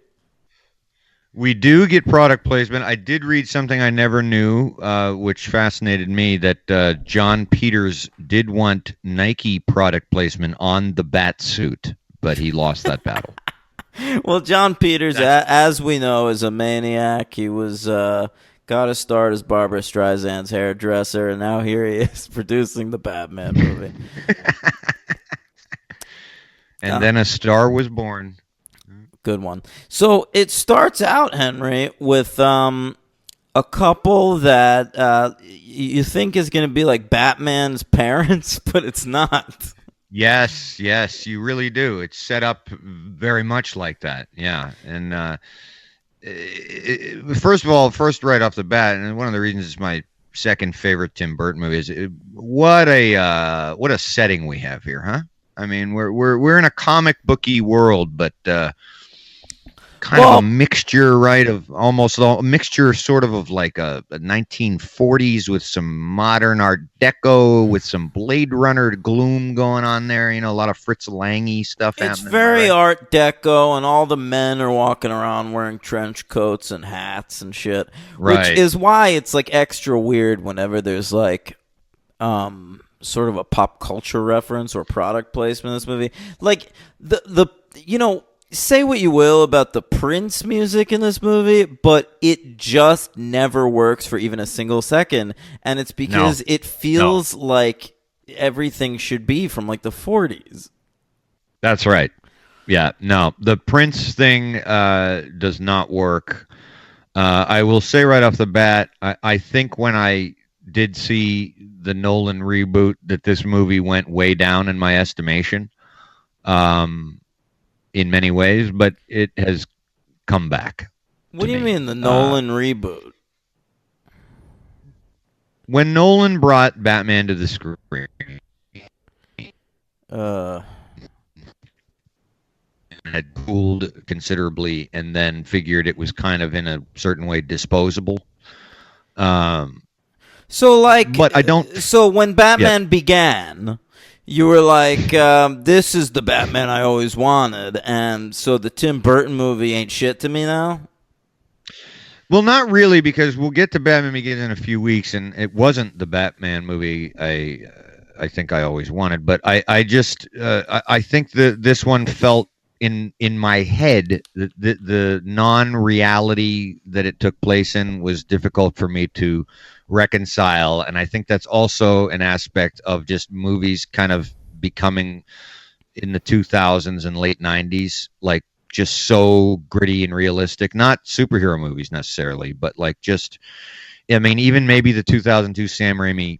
We do get product placement. I did read something I never knew, which fascinated me, that John Peters did want Nike product placement on the bat suit, but he lost that battle. Well, John Peters, as we know, is a maniac. He was got to start as Barbara Streisand's hairdresser, and now here he is producing the Batman movie. And then a star was born. Good one. So it starts out, Henry, with a couple that you think is going to be like Batman's parents, but it's not. Yes, you really do. It's set up very much like that. Yeah, and first right off the bat, and one of the reasons it's my second favorite Tim Burton movie is what a setting we have here, huh? I mean, we're in a comic booky world, but kind of a mixture, right? Of almost a mixture, sort of like a 1940s with some modern Art Deco, with some Blade Runner gloom going on there. You know, a lot of Fritz Lang-y stuff. It's happening, very right? Art Deco, and all the men are walking around wearing trench coats and hats and shit, Right. which is why it's like extra weird whenever there's like sort of a pop culture reference or product placement in this movie. Like the say what you will about the Prince music in this movie, but it just never works for even a single second, and it's because it feels like everything should be from like the 40s. That's right. Yeah, no, the Prince thing does not work. I will say right off the bat, I think when I did see the Nolan reboot that this movie went way down in my estimation. In many ways, but it has come back. What do you mean the Nolan reboot? When Nolan brought Batman to the screen, had cooled considerably, and then figured it was kind of in a certain way disposable. So like, but I don't. So when Batman began, you were like, "This is the Batman I always wanted," and so the Tim Burton movie ain't shit to me now. Well, not really, because we'll get to Batman Begins in a few weeks, and it wasn't the Batman movie I think I always wanted. But I just I think that this one felt in my head the non-reality that it took place in was difficult for me to reconcile, and I think that's also an aspect of just movies kind of becoming in the 2000s and late 90s, like just so gritty and realistic. Not superhero movies necessarily, but like just, I mean, even maybe the 2002 Sam Raimi,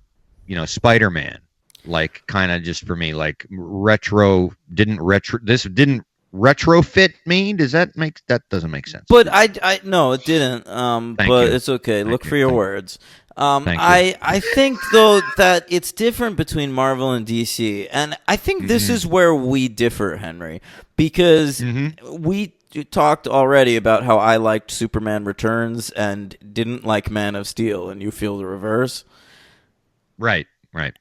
Spider-Man, like kind of just for me, like this didn't retrofit me. That doesn't make sense? But I no, it didn't. Thank But you. it's okay. Thank Look you. for your Thank you. words. Thank you. I think though that it's different between Marvel and DC, and I think this is where we differ, Henry, because we talked already about how I liked Superman Returns and didn't like Man of Steel, and you feel the reverse. Right.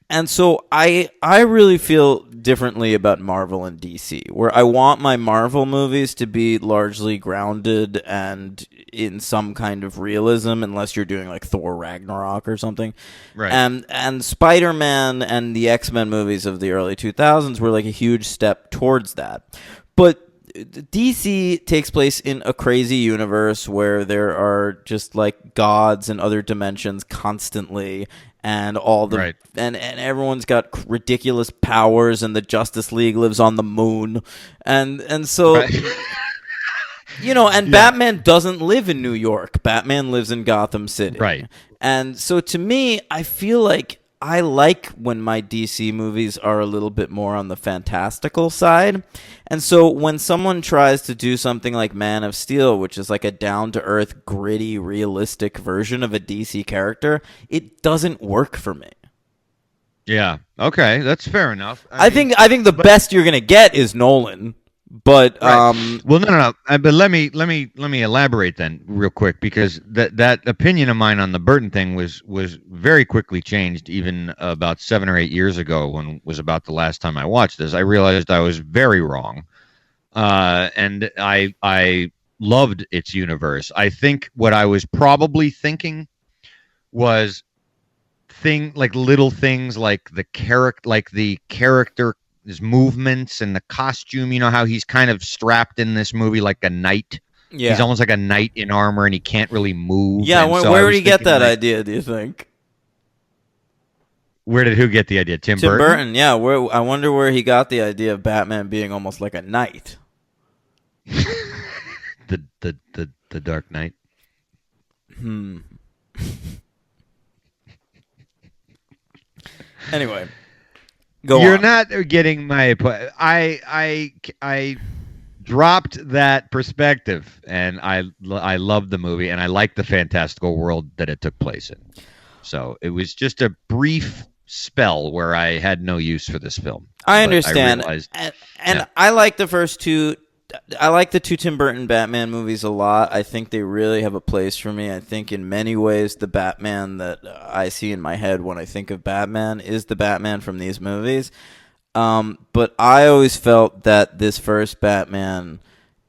And so I really feel differently about Marvel and DC, where I want my Marvel movies to be largely grounded and in some kind of realism, unless you're doing like Thor Ragnarok or something. Right. And Spider-Man and the X-Men movies of the early 2000s were like a huge step towards that. But DC takes place in a crazy universe where there are just like gods and other dimensions constantly, and all the Right. and everyone's got ridiculous powers, and the Justice League lives on the moon, and so Right. and Batman doesn't live in New York. Batman lives in Gotham City. Right. And so to me, I feel like I like when my DC movies are a little bit more on the fantastical side. And so when someone tries to do something like Man of Steel, which is like a down-to-earth, gritty, realistic version of a DC character, it doesn't work for me. Yeah. Okay, that's fair enough. I think the best you're gonna get is Nolan, but Right. Well, no. But let me elaborate then, real quick, because that opinion of mine on the Burton thing was very quickly changed. Even about 7 or 8 years ago, when was about the last time I watched this, I realized I was very wrong, and I loved its universe. I think what I was probably thinking was little things like the character, his movements and the costume. You know how he's kind of strapped in this movie like a knight. yeah, He's almost like a knight in armor, and he can't really move. yeah. And Where, so I where was did he get thinking, that like, idea? Do you think? Where did who get the idea? Tim Tim Burton? Burton, yeah. I wonder where he got the idea of Batman being almost like a knight. The Dark Knight. Anyway, go You're on. not getting my point. I dropped that perspective, and I loved the movie, and I liked the fantastical world that it took place in. So it was just a brief spell where I had no use for this film. I But understand, realized- and yeah. I like the first two. I like the two Tim Burton Batman movies a lot. I think they really have a place for me. I think in many ways the Batman that I see in my head when I think of Batman is the Batman from these movies. But I always felt that this first Batman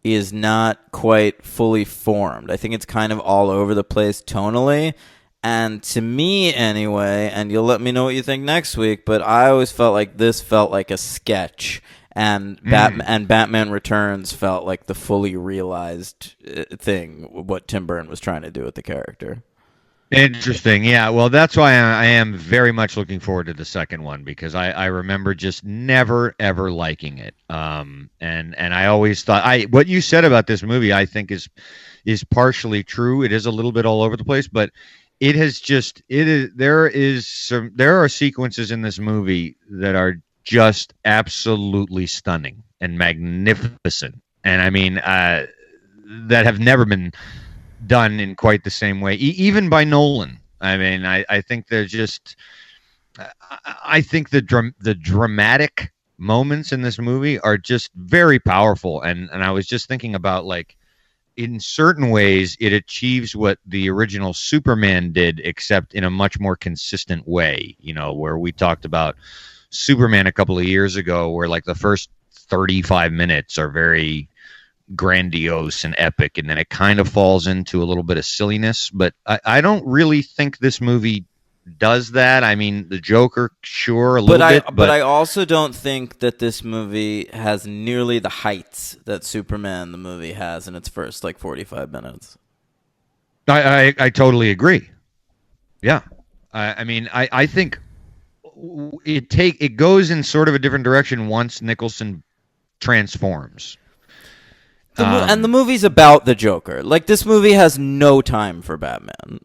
is not quite fully formed. I think it's kind of all over the place tonally. And to me, anyway, and you'll let me know what you think next week, but I always felt like this felt like a sketch. And Batman Returns felt like the fully realized thing, what Tim Burton was trying to do with the character. Interesting. Yeah. Well, that's why I am very much looking forward to the second one, because I remember just never ever liking it. And I always thought what you said about this movie, I think is partially true. It is a little bit all over the place, but there are sequences in this movie that are just absolutely stunning and magnificent. And I mean, that have never been done in quite the same way, even by Nolan. I mean, I think they're just, I think the dramatic moments in this movie are just very powerful. And I was just thinking about, like, in certain ways, it achieves what the original Superman did, except in a much more consistent way, where we talked about Superman a couple of years ago, where like the first 35 minutes are very grandiose and epic, and then it kind of falls into a little bit of silliness. But I don't really think this movie does that. I mean, the Joker, sure, a little bit. But I also don't think that this movie has nearly the heights that Superman the movie has in its first like 45 minutes. I totally agree. Yeah. I mean, I think it goes in sort of a different direction once Nicholson transforms. And the movie's about the Joker. Like, this movie has no time for Batman.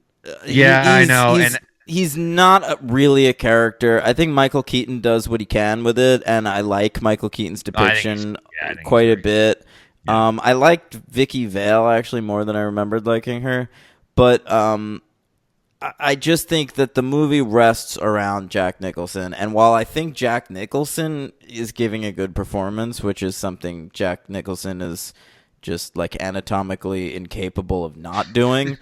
I know. He's not really a character. I think Michael Keaton does what he can with it, and I like Michael Keaton's depiction quite a bit. Yeah. I liked Vicky Vale, actually, more than I remembered liking her. But I just think that the movie rests around Jack Nicholson. And while I think Jack Nicholson is giving a good performance, which is something Jack Nicholson is just like anatomically incapable of not doing,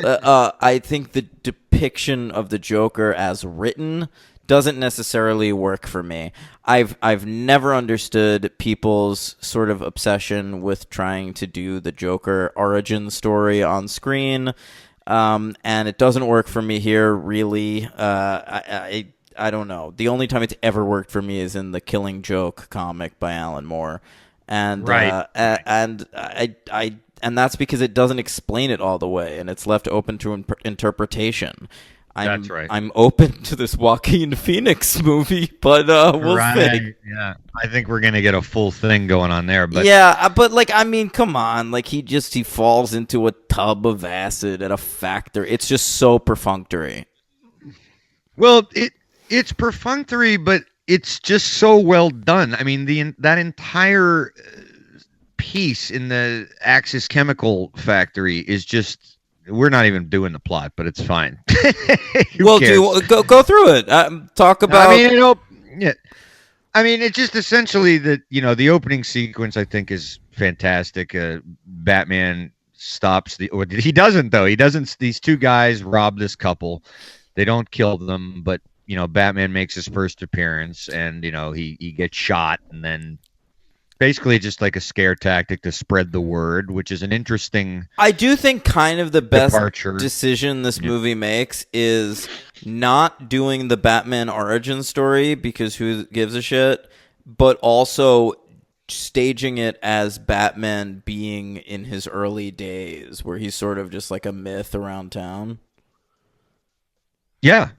I think the depiction of the Joker as written doesn't necessarily work for me. I've never understood people's sort of obsession with trying to do the Joker origin story on screen, and it doesn't work for me here, really. I don't know. The only time it's ever worked for me is in the Killing Joke comic by Alan Moore. And and that's because it doesn't explain it all the way, and it's left open to interpretation. That's right. I'm open to this Joaquin Phoenix movie, but we'll see. Yeah, I think we're gonna get a full thing going on there. But yeah, but like, I mean, come on, like he falls into a tub of acid at a factory. It's just so perfunctory. Well, it's perfunctory, but it's just so well done. I mean, that entire piece in the Axis Chemical Factory is just. We're not even doing the plot, but it's fine. Well, go through it. Talk about. I mean, it's just essentially that the opening sequence I think is fantastic. Batman stops he doesn't though. He doesn't. These two guys rob this couple. They don't kill them, but Batman makes his first appearance, and he gets shot, and then basically just like a scare tactic to spread the word, which is an interesting. I do think kind of the best departure. Decision this movie makes is not doing the Batman origin story, because who gives a shit, but also staging it as Batman being in his early days, where he's sort of just like a myth around town. Yeah,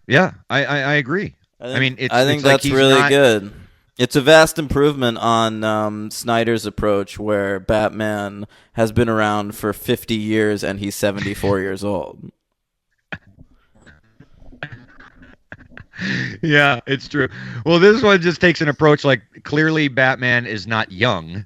I agree. I think that's really good. It's a vast improvement on Snyder's approach, where Batman has been around for 50 years and he's 74 years old. Yeah, it's true. Well, this one just takes an approach like, clearly Batman is not young,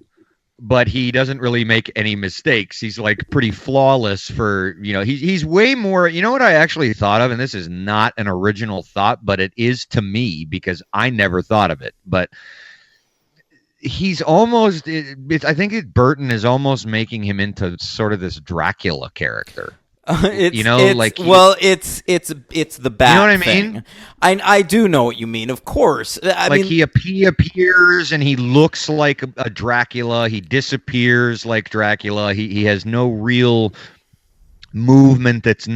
but he doesn't really make any mistakes. He's like pretty flawless for, he's way more, what I actually thought of, and this is not an original thought, but it is to me because I never thought of it, but he's almost, I think Burton is almost making him into sort of this Dracula character. It's the Bat. You know what I thing. mean? I do know what you mean. Of course, I mean, he appears and he looks like a Dracula. He disappears like Dracula. He has no real movement. It's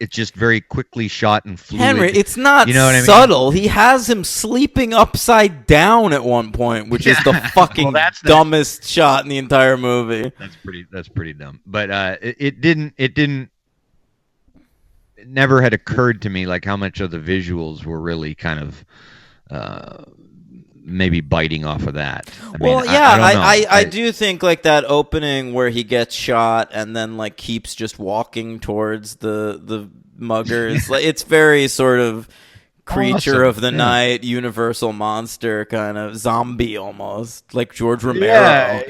just very quickly shot and fluid. Henry, it's not subtle. I mean? He has him sleeping upside down at one point, which is the fucking dumbest shot in the entire movie. That's pretty dumb. But it never had occurred to me like how much of the visuals were really kind of maybe biting off of that. I do think like that opening where he gets shot and then like keeps just walking towards the muggers. Like, it's very sort of creature of the night, universal monster kind of zombie almost, like George Romero.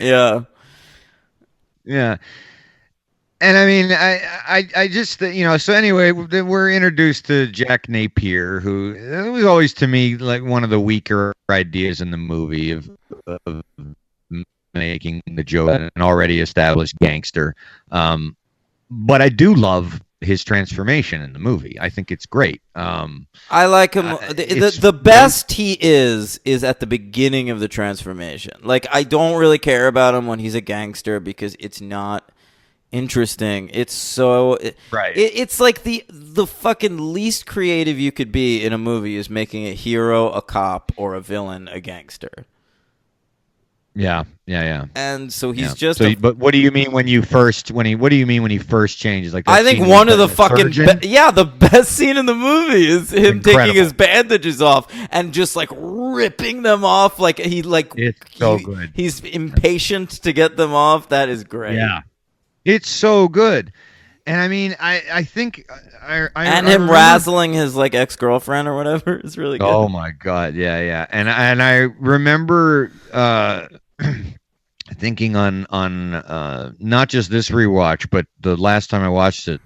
Yeah. And I mean, I just, so anyway, we're introduced to Jack Napier, who was always to me like one of the weaker ideas in the movie of making the Joker an already established gangster. But I do love his transformation in the movie. I think it's great. I like him. The best he is at the beginning of the transformation. Like, I don't really care about him when he's a gangster because it's not interesting. It's so right. It's like the fucking least creative you could be in a movie is making a hero a cop or a villain a gangster. Yeah, yeah. And so he's Yeah. just So, a but what do you mean when you first what do you mean when he first changes? Like that I think scene one with of the fucking surgeon? the best scene in the movie is him taking Incredible. his bandages off and just like ripping them off like It's so good. he's impatient to get them off. That is great. Yeah, it's so good. And I mean, I think I And I him remember- razzling his like ex-girlfriend or whatever is really good. Oh my god, yeah. And I remember thinking on not just this rewatch, but the last time I watched it,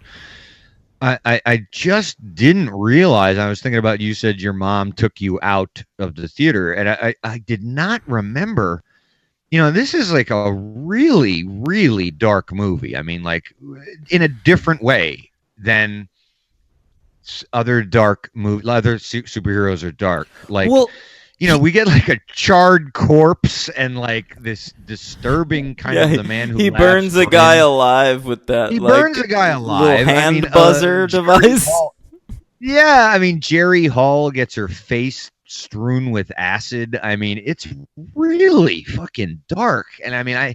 I just didn't realize. I was thinking about, you said your mom took you out of the theater, and I did not remember. This is like a really, really dark movie. I mean, like in a different way than other dark other superheroes are dark. Like, Well, we get like a charred corpse and like this disturbing kind of the man who he laughs burns a for guy him. alive with that. He like, burns a guy alive. Little hand I mean, buzzer Jerry device. Hall- Yeah, I mean, Jerry Hall gets her face strewn with acid. I mean, it's really fucking dark, and I mean,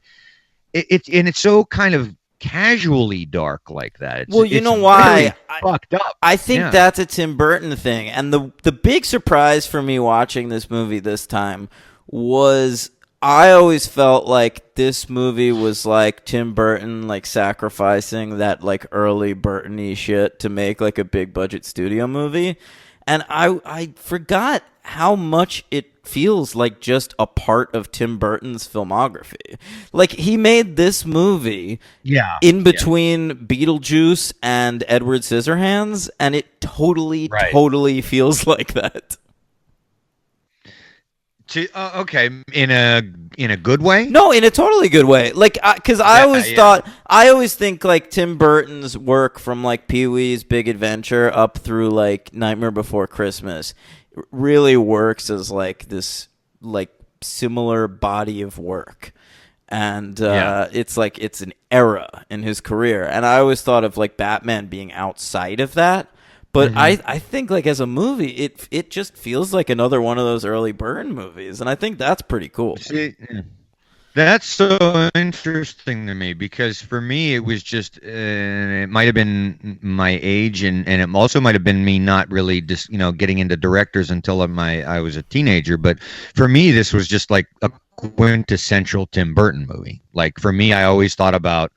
it's so kind of casually dark like that. Well, you it's know why? very fucked up. I think Yeah. that's a Tim Burton thing. And the big surprise for me watching this movie this time was I always felt like this movie was like Tim Burton like sacrificing that like early Burton-y shit to make like a big budget studio movie. And I forgot how much it feels like just a part of Tim Burton's filmography. Like he made this movie Yeah, in between Beetlejuice and Edward Scissorhands, and it totally feels like that. Okay, in a good way. No, in a totally good way. Like, because I always think like Tim Burton's work from like Pee-wee's Big Adventure up through like Nightmare Before Christmas really works as like this like similar body of work. And it's like it's an era in his career. And I always thought of like Batman being outside of that. But I think like as a movie, it just feels like another one of those early Burton movies. And I think that's pretty cool. See, that's so interesting to me, because for me it was just it might have been my age, and it also might have been me not really just getting into directors until I was a teenager. But for me, this was just like a quintessential Tim Burton movie. Like for me, I always thought about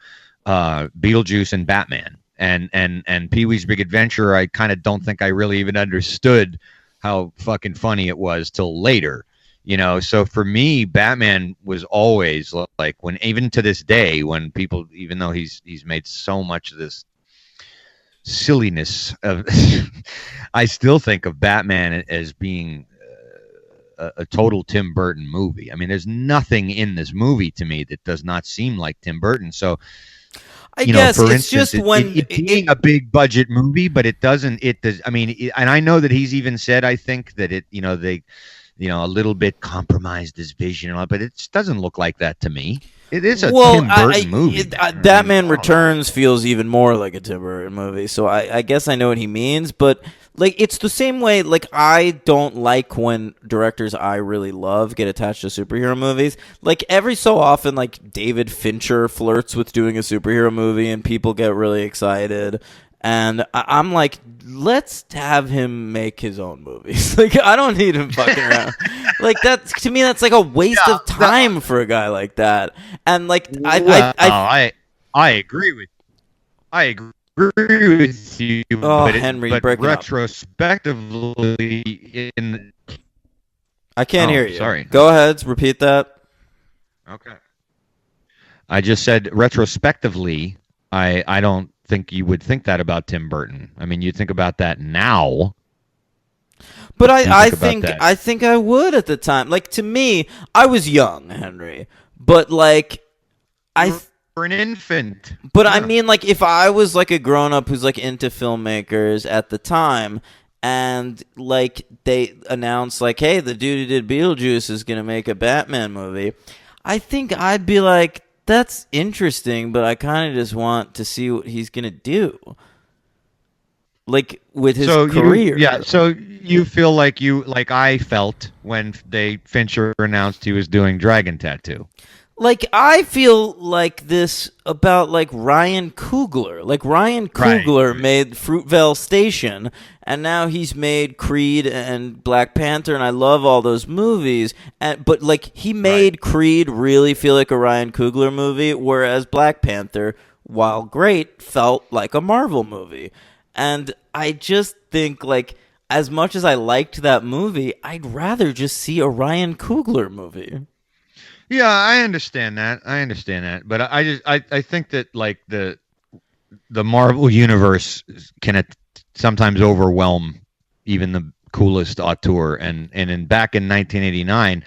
Beetlejuice and Batman, and Pee-wee's Big Adventure. I kind of don't think I really even understood how fucking funny it was till later. So for me, Batman was always like, when even to this day, when people, even though he's made so much of this silliness of, I still think of Batman as being a total Tim Burton movie. I mean, there's nothing in this movie to me that does not seem like Tim Burton. So, I guess for it's instance, just when it being a big budget movie, but it doesn't. It does. I mean, and I know that he's even said, I think that they. A little bit compromised his vision, but it just doesn't look like that to me. It is a Tim Burton movie. Batman Returns feels even more like a Tim Burton movie, so I guess I know what he means. But like, it's the same way. Like, I don't like when directors I really love get attached to superhero movies. Like every so often, like David Fincher flirts with doing a superhero movie, and people get really excited. And I'm like, let's have him make his own movies. Like, I don't need him fucking around. Like, to me, that's like a waste of time for a guy like that. And like, I agree with you. Oh, Henry, but break it up. retrospectively, I can't hear you. Sorry. Go ahead, repeat that. Okay. I just said retrospectively, I don't think you would think that about Tim Burton. I mean, you think about that now. But I think I would at the time. Like, to me, I was young, Henry. But like, for an infant. But yeah. I mean, like, if I was like a grown up who's like into filmmakers at the time, and like they announced like, hey, the dude who did Beetlejuice is gonna make a Batman movie, I think I'd be like, that's interesting, but I kind of just want to see what he's gonna do, like with his career. So you feel like I felt when Fincher announced he was doing Dragon Tattoo. Like, I feel like this about, like, Ryan Coogler. Like, Ryan Coogler made Fruitvale Station, and now he's made Creed and Black Panther, and I love all those movies. But, like, he made Creed really feel like a Ryan Coogler movie, whereas Black Panther, while great, felt like a Marvel movie. And I just think, like, as much as I liked that movie, I'd rather just see a Ryan Coogler movie. Yeah, I understand that. But I think that like the Marvel universe can sometimes overwhelm even the coolest auteur. And back in 1989,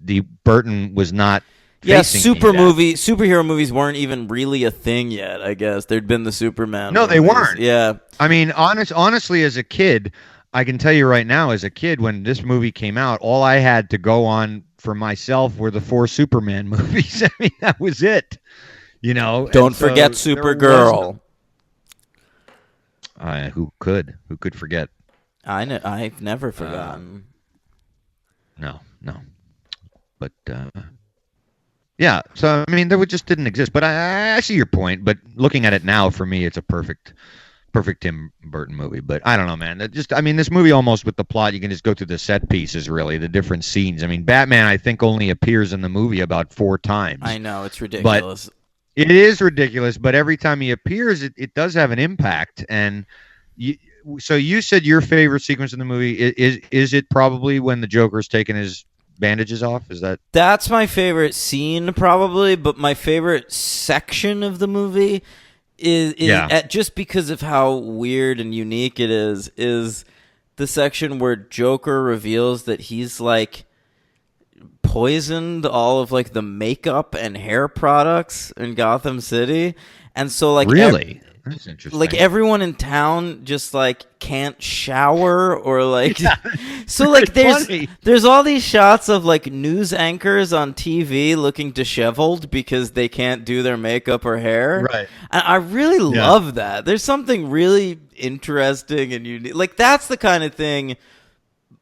the Burton was not. Yeah, superhero movies weren't even really a thing yet. I guess there'd been the Superman. No, movies. they weren't. Yeah, I mean, honestly, as a kid, I can tell you right now, as a kid, when this movie came out, all I had to go on for myself were the 4 Superman movies. I mean, that was it. You know. Don't forget Supergirl. Who could forget? I know. I've never forgotten. No. But yeah. So I mean, just didn't exist. But I see your point. But looking at it now, for me, it's a perfect Tim Burton movie. But I don't know, man. This movie, almost with the plot, you can just go through the set pieces, really, the different scenes. I mean, Batman, I think, only appears in the movie about 4 times. I know, it's ridiculous. But it is ridiculous, but every time he appears, it does have an impact. And so you said your favorite sequence in the movie is it probably when the Joker's taking his bandages off? That's my favorite scene, probably, but my favorite section of the movie is just because of how weird and unique it is the section where Joker reveals that he's like poisoned all of like the makeup and hair products in Gotham City. And so like really that's interesting. Like everyone in town just like can't shower or like so like there's all these shots of like news anchors on TV looking disheveled because they can't do their makeup or hair. Right. And I really love that. There's something really interesting and unique. Like that's the kind of thing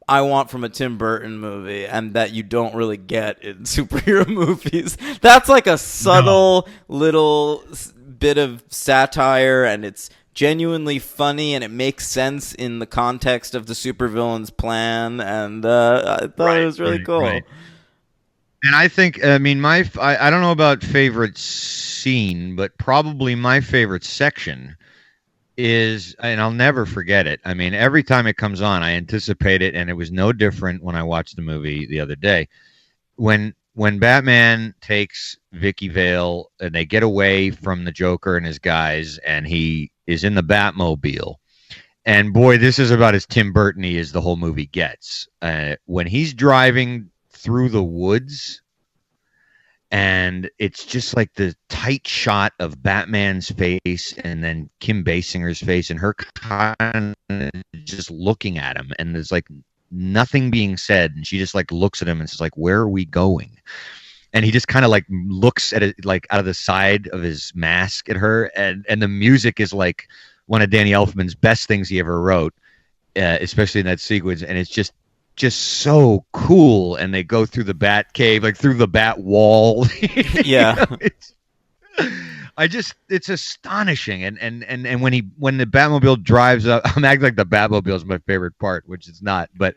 I want from a Tim Burton movie, and that you don't really get in superhero movies. That's like a subtle little bit of satire, and it's genuinely funny, and it makes sense in the context of the supervillain's plan, and I thought it was really cool. Right. And I think, I mean, I don't know about favorite scene, but probably my favorite section is, and I'll never forget it. I mean, every time it comes on, I anticipate it, and it was no different when I watched the movie the other day. When Batman takes Vicky Vale and they get away from the Joker and his guys, and he is in the Batmobile. And boy, this is about as Tim Burton-y as the whole movie gets. When he's driving through the woods, and it's just like the tight shot of Batman's face and then Kim Basinger's face and her kind of just looking at him, and there's like nothing being said, and she just like looks at him and says like, "Where are we going?" And he just kind of like looks at it like out of the side of his mask at her, and the music is like one of Danny Elfman's best things he ever wrote, especially in that sequence, and it's just so cool. And they go through the Bat Cave, like through the Bat Wall. Yeah. It's astonishing. And when the Batmobile drives up, I'm acting like the Batmobile is my favorite part, which it's not, but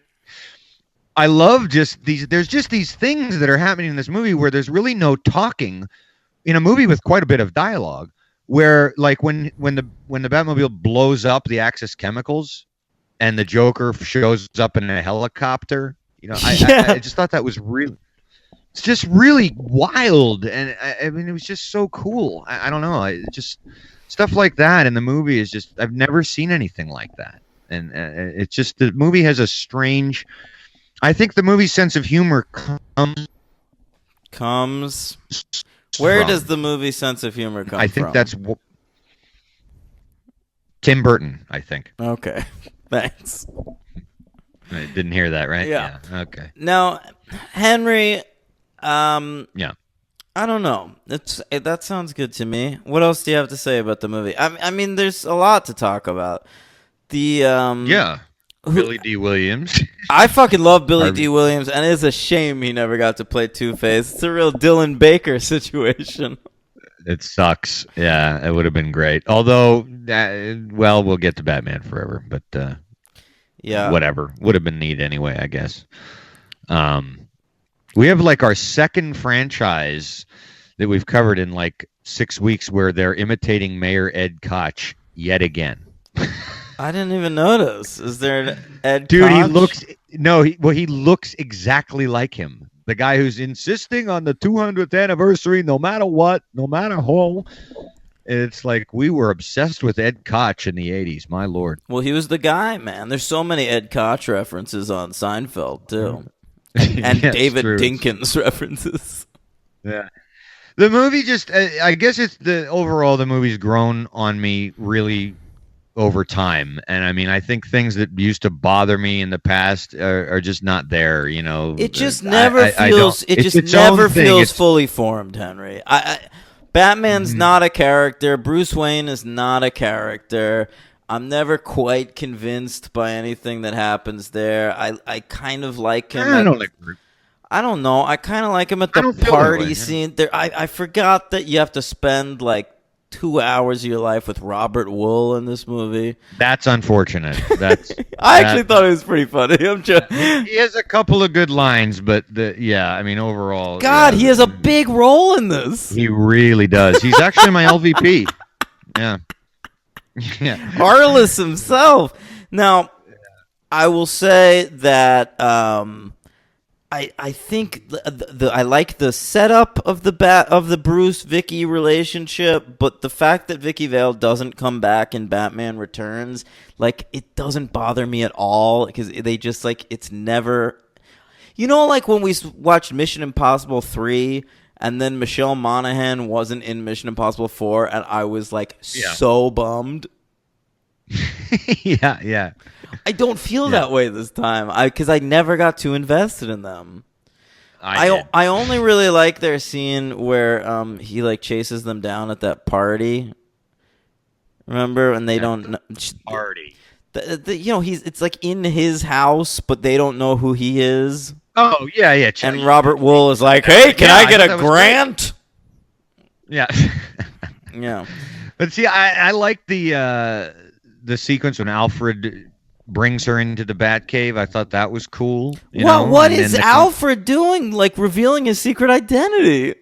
I love there's just these things that are happening in this movie where there's really no talking in a movie with quite a bit of dialogue, where like when the Batmobile blows up the Axis Chemicals and the Joker shows up in a helicopter, you know, I just thought that was it's just really wild. And I mean, it was just so cool. I don't know. Just stuff like that in the movie is just, I've never seen anything like that. And it's just, the movie has a strange, I think the movie's sense of humor comes. Where does the movie sense of humor come from? I think that's Tim Burton, I think. Okay. Thanks. I didn't hear that, right? Yeah. Okay. Now, Henry, yeah. I don't know. That sounds good to me. What else do you have to say about the movie? I mean, there's a lot to talk about. Billy D. Williams. I fucking love Billy Harvey. D. Williams, and it's a shame he never got to play Two-Face. It's a real Dylan Baker situation. It sucks. Yeah, it would have been great. Although, well, we'll get to Batman Forever, but Yeah. whatever. Would have been neat anyway, I guess. We have like our second franchise that we've covered in like 6 weeks where they're imitating Mayor Ed Koch yet again. I didn't even notice. Is there an Ed Dude, Koch? he looks exactly like him. The guy who's insisting on the 200th anniversary, no matter what, no matter how. It's like we were obsessed with Ed Koch in the 80s, my lord. Well, he was the guy, man. There's so many Ed Koch references on Seinfeld, too. And Yeah, it's David true. Dinkins references. Yeah. The movie just, I guess it's overall the movie's grown on me really over time. And I mean, I think things that used to bother me in the past are just not there, you know. It just never feels. It it's just its own never thing. feels It's- fully formed, Henry. Batman's not a character. Bruce Wayne is not a character. I'm never quite convinced by anything that happens there. I kind of like him. I don't agree. I don't know. I kind of like him at I the don't feel that party way, yeah. scene. There, I forgot that you have to spend like 2 hours of your life with Robert Wool in this movie. That's unfortunate. That's I actually thought it was pretty funny. I'm just, he has a couple of good lines, but I mean, overall, God, yeah, he has a big role in this. he really does. He's actually my LVP. Yeah, yeah. Arliss himself. Now, I will say that I think I like the setup of the Bruce Vicky relationship, but the fact that Vicky Vale doesn't come back in Batman Returns, like, it doesn't bother me at all because they just like it's never, you know, like when we watched Mission Impossible 3. And then Michelle Monaghan wasn't in Mission Impossible 4, and I was like so bummed. Yeah. I don't feel that way this time. Because I never got too invested in them. I I only really like their scene where he like chases them down at that party. Remember? And they don't know, party. you know, it's like in his house, but they don't know who he is. Oh yeah. And Robert Wool is like, "Hey, can Yeah, I I get thought a that was grant?" Yeah. Yeah. But see, I like the sequence when Alfred brings her into the Batcave. I thought that was cool. Well, what and is then Alfred doing? Like revealing his secret identity?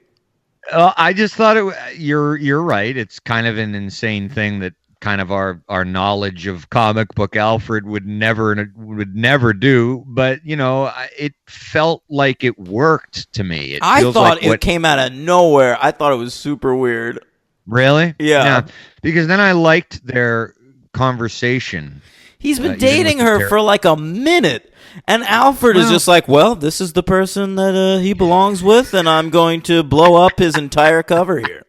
I just thought you're right. It's kind of an insane thing that kind of our knowledge of comic book Alfred would never do. But it felt like it worked to me. It I feels thought like it what, came out of nowhere. I thought it was super weird. really, Yeah. Because then I liked their conversation. He's been Even dating with the her for like a minute. And Alfred is Well- just like, well, this is the person that he belongs with, and I'm going to blow up his entire cover here.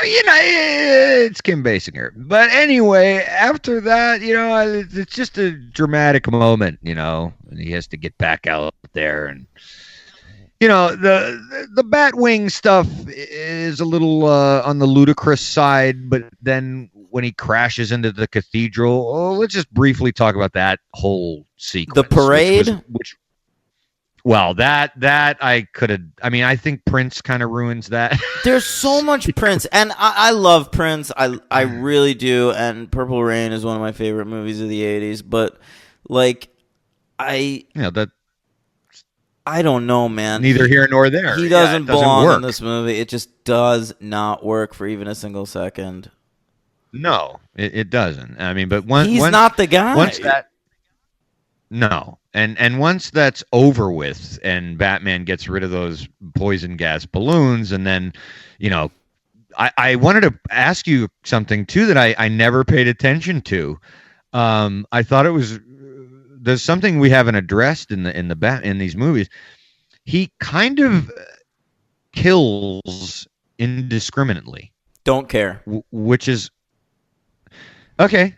It's Kim Basinger. But anyway, after that, it's just a dramatic moment, and he has to get back out there. And, the Batwing stuff is a little on the ludicrous side. But then when he crashes into the cathedral, let's just briefly talk about that whole sequence. The parade? Well, that I could have. I mean, I think Prince kind of ruins that. There's so much Prince, and I love Prince. I really do, and Purple Rain is one of my favorite movies of the 80s. But, like, I don't know, man. Neither here nor there. He Yeah, doesn't it belong work. in this movie. It just does not work for even a single second. No, it doesn't. I mean, but once He's not the guy. Once that, no, and once that's over with, and Batman gets rid of those poison gas balloons, and then, I wanted to ask you something too that I never paid attention to. I thought it was there's something we haven't addressed in these movies. He kind of kills indiscriminately. Don't care. Which is okay.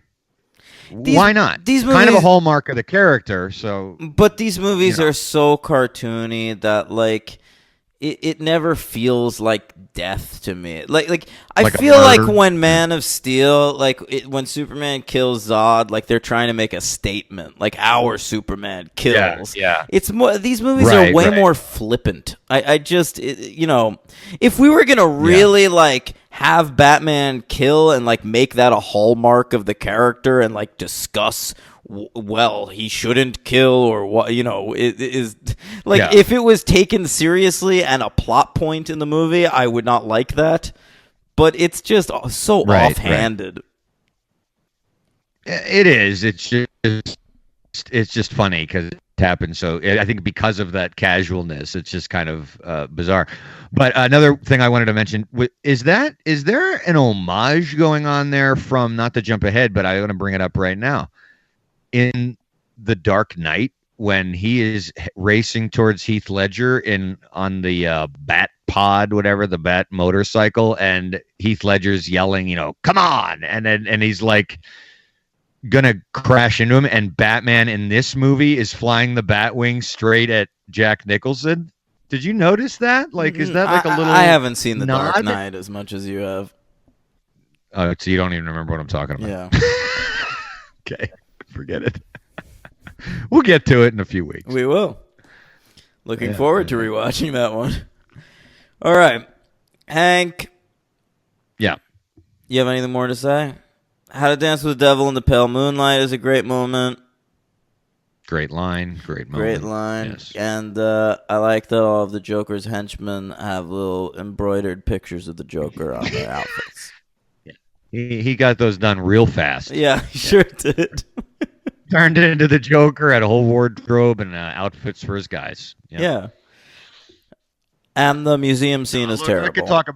Why not? These kind of a movies- hallmark of the character. So, But these movies are so cartoony that, like, it never feels like death to me. Like I Like a feel like murder? when Man of Steel, when Superman kills Zod, like they're trying to make a statement, like our Superman kills. yeah. It's more, these movies Right, are way right. more flippant. I just if we were gonna really like have Batman kill and like make that a hallmark of the character and like discuss well, he shouldn't kill, or what, it is like, Yeah. if it was taken seriously and a plot point in the movie, I would not like that. But it's just so Right, offhanded. It is. It's just funny because it happened. So I think because of that casualness, it's just kind of bizarre. But another thing I wanted to mention is there an homage going on there from, not to jump ahead, but I want to bring it up right now, in The Dark Knight when he is racing towards Heath Ledger on the Bat Pod, whatever, the Bat motorcycle, and Heath Ledger's yelling, come on, and he's like gonna crash into him, and Batman in this movie is flying the Batwing straight at Jack Nicholson. Did you notice that? Like, is that like a little? I haven't seen The nod? Dark Knight as much as you have. Oh, so you don't even remember what I'm talking about? Yeah. Okay, forget it. We'll get to it in a few weeks. We will. Looking forward to rewatching that one. All right. Hank, Yeah. you have anything more to say? How to Dance with the Devil in the Pale Moonlight is a great moment. Great line. Great moment. Great line. Yes. And I like that all of the Joker's henchmen have little embroidered pictures of the Joker on their outfits. He got those done real fast. Yeah, he sure did. Turned it into the Joker, had a whole wardrobe and outfits for his guys. Yeah. And the museum scene is Look, terrible. I could talk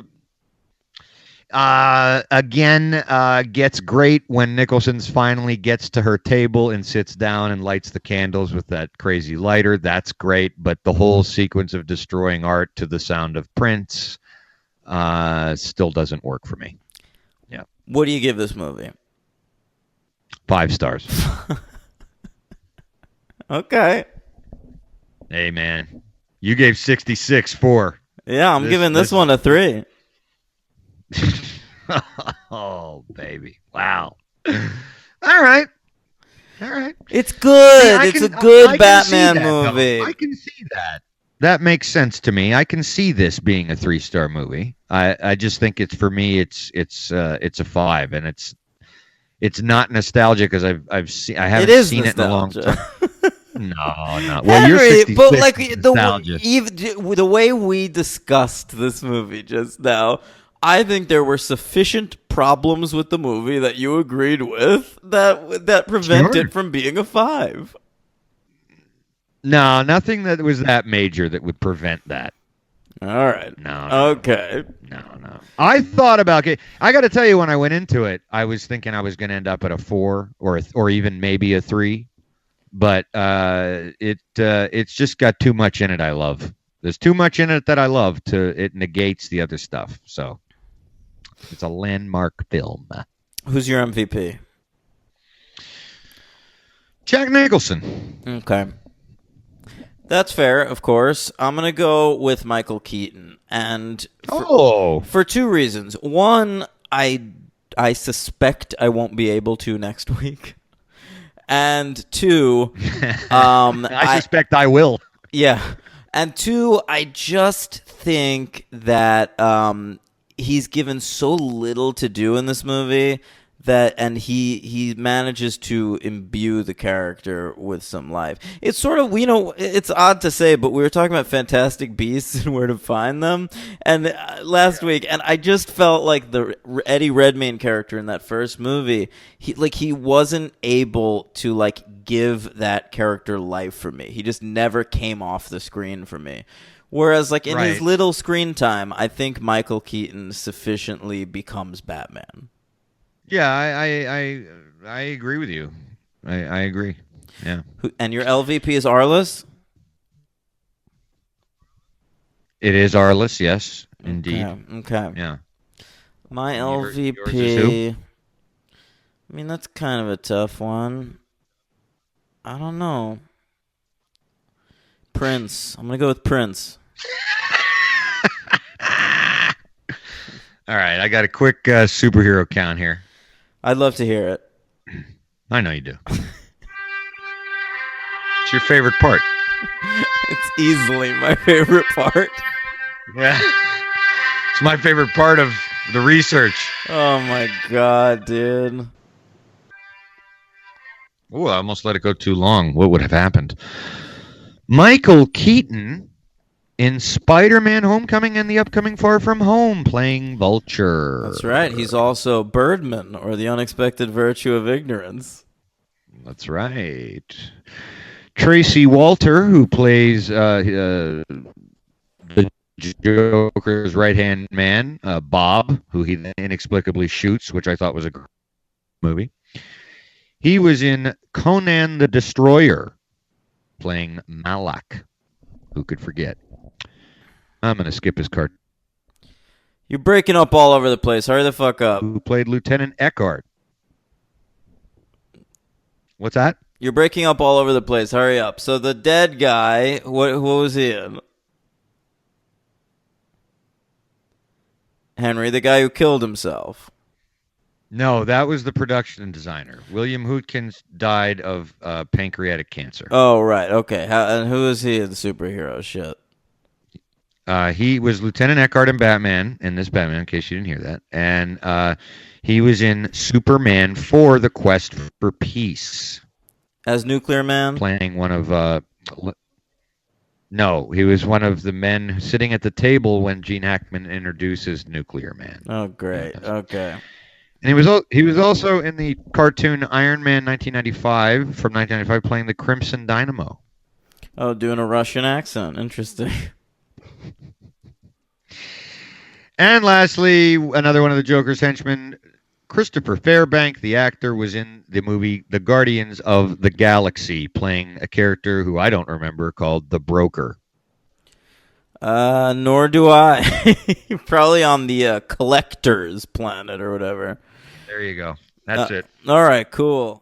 about. Again, gets great when Nicholson's finally gets to her table and sits down and lights the candles with that crazy lighter. That's great, but the whole sequence of destroying art to the sound of Prince still doesn't work for me. Yeah. What do you give this movie? 5 stars. Okay. Hey, man. You gave 66 4. Yeah, I'm giving this one a 3. Oh, baby. Wow. All right. It's good. I It's a can- good I can Batman see that, though. movie. I can see that. That makes sense to me. I can see this being a 3-star movie. I just think it's, for me, it's a 5, and it's not nostalgic because I haven't seen it in a long nostalgia. time. No. Well, you're Henry, 66. but like nostalgia. the way we discussed this movie just now, I think there were sufficient problems with the movie that you agreed with that prevent Sure. it from being a 5. No, nothing that was that major that would prevent that. All right. No. Okay. No. I thought about it. I got to tell you, when I went into it, I was thinking I was going to end up at a 4 or even maybe a 3. But it's just got too much in it I love. There's too much in it that I love it negates the other stuff. So it's a landmark film. Who's your MVP? Jack Nicholson. Okay. That's fair, of course. I'm going to go with Michael Keaton. And for 2 reasons. One, I suspect I won't be able to next week. And 2, I suspect I will. yeah. And 2, I just think that he's given so little to do in this movie and he manages to imbue the character with some life. It's sort of, it's odd to say, but we were talking about Fantastic Beasts and where to find them and last week, and I just felt like the Eddie Redmayne character in that first movie, he wasn't able to like give that character life for me. He just never came off the screen for me. Whereas, like, in his little screen time, I think Michael Keaton sufficiently becomes Batman. Yeah, I agree with you. I agree. Yeah. And your LVP is Arliss? It is Arliss, yes, indeed. Okay. Yeah. My Yours is LVP... I mean, that's kind of a tough one. I don't know. Prince. I'm going to go with Prince. All right, I got a quick superhero count here. I'd love to hear it. I know you do. It's your favorite part. It's easily my favorite part. Yeah. It's my favorite part of the research. Oh my god, dude. Oh, I almost let it go too long. What would have happened? Michael Keaton in Spider-Man Homecoming and the upcoming Far From Home playing Vulture. That's right. He's also Birdman, or the unexpected virtue of ignorance. That's right. Tracy Walter, who plays the Joker's right-hand man, Bob, who he then inexplicably shoots, which I thought was a great movie. He was in Conan the Destroyer, playing Malak. Who could forget? I'm going to skip his card. You're breaking up all over the place. Hurry the fuck up. Who played Lieutenant Eckhart? What's that? You're breaking up all over the place. Hurry up. So the dead guy, what was he in? Henry, the guy who killed himself. No, that was the production designer. William Hootkins died of pancreatic cancer. Oh, right. Okay. And who is he in superhero shit? He was Lieutenant Eckhart in Batman, in this Batman, in case you didn't hear that. And he was in Superman 4, The Quest for Peace. As Nuclear Man? Playing one of... no, he was one of the men sitting at the table when Gene Hackman introduces Nuclear Man. Oh, great. Okay. And he was also in the cartoon Iron Man 1995, from 1995, playing the Crimson Dynamo. Oh, doing a Russian accent. Interesting. And lastly, another one of the Joker's henchmen, Christopher Fairbank, the actor, was in the movie The Guardians of the Galaxy, playing a character who I don't remember called the Broker. Nor do I. Probably on the Collector's planet or whatever. There you go. That's it. All right, cool.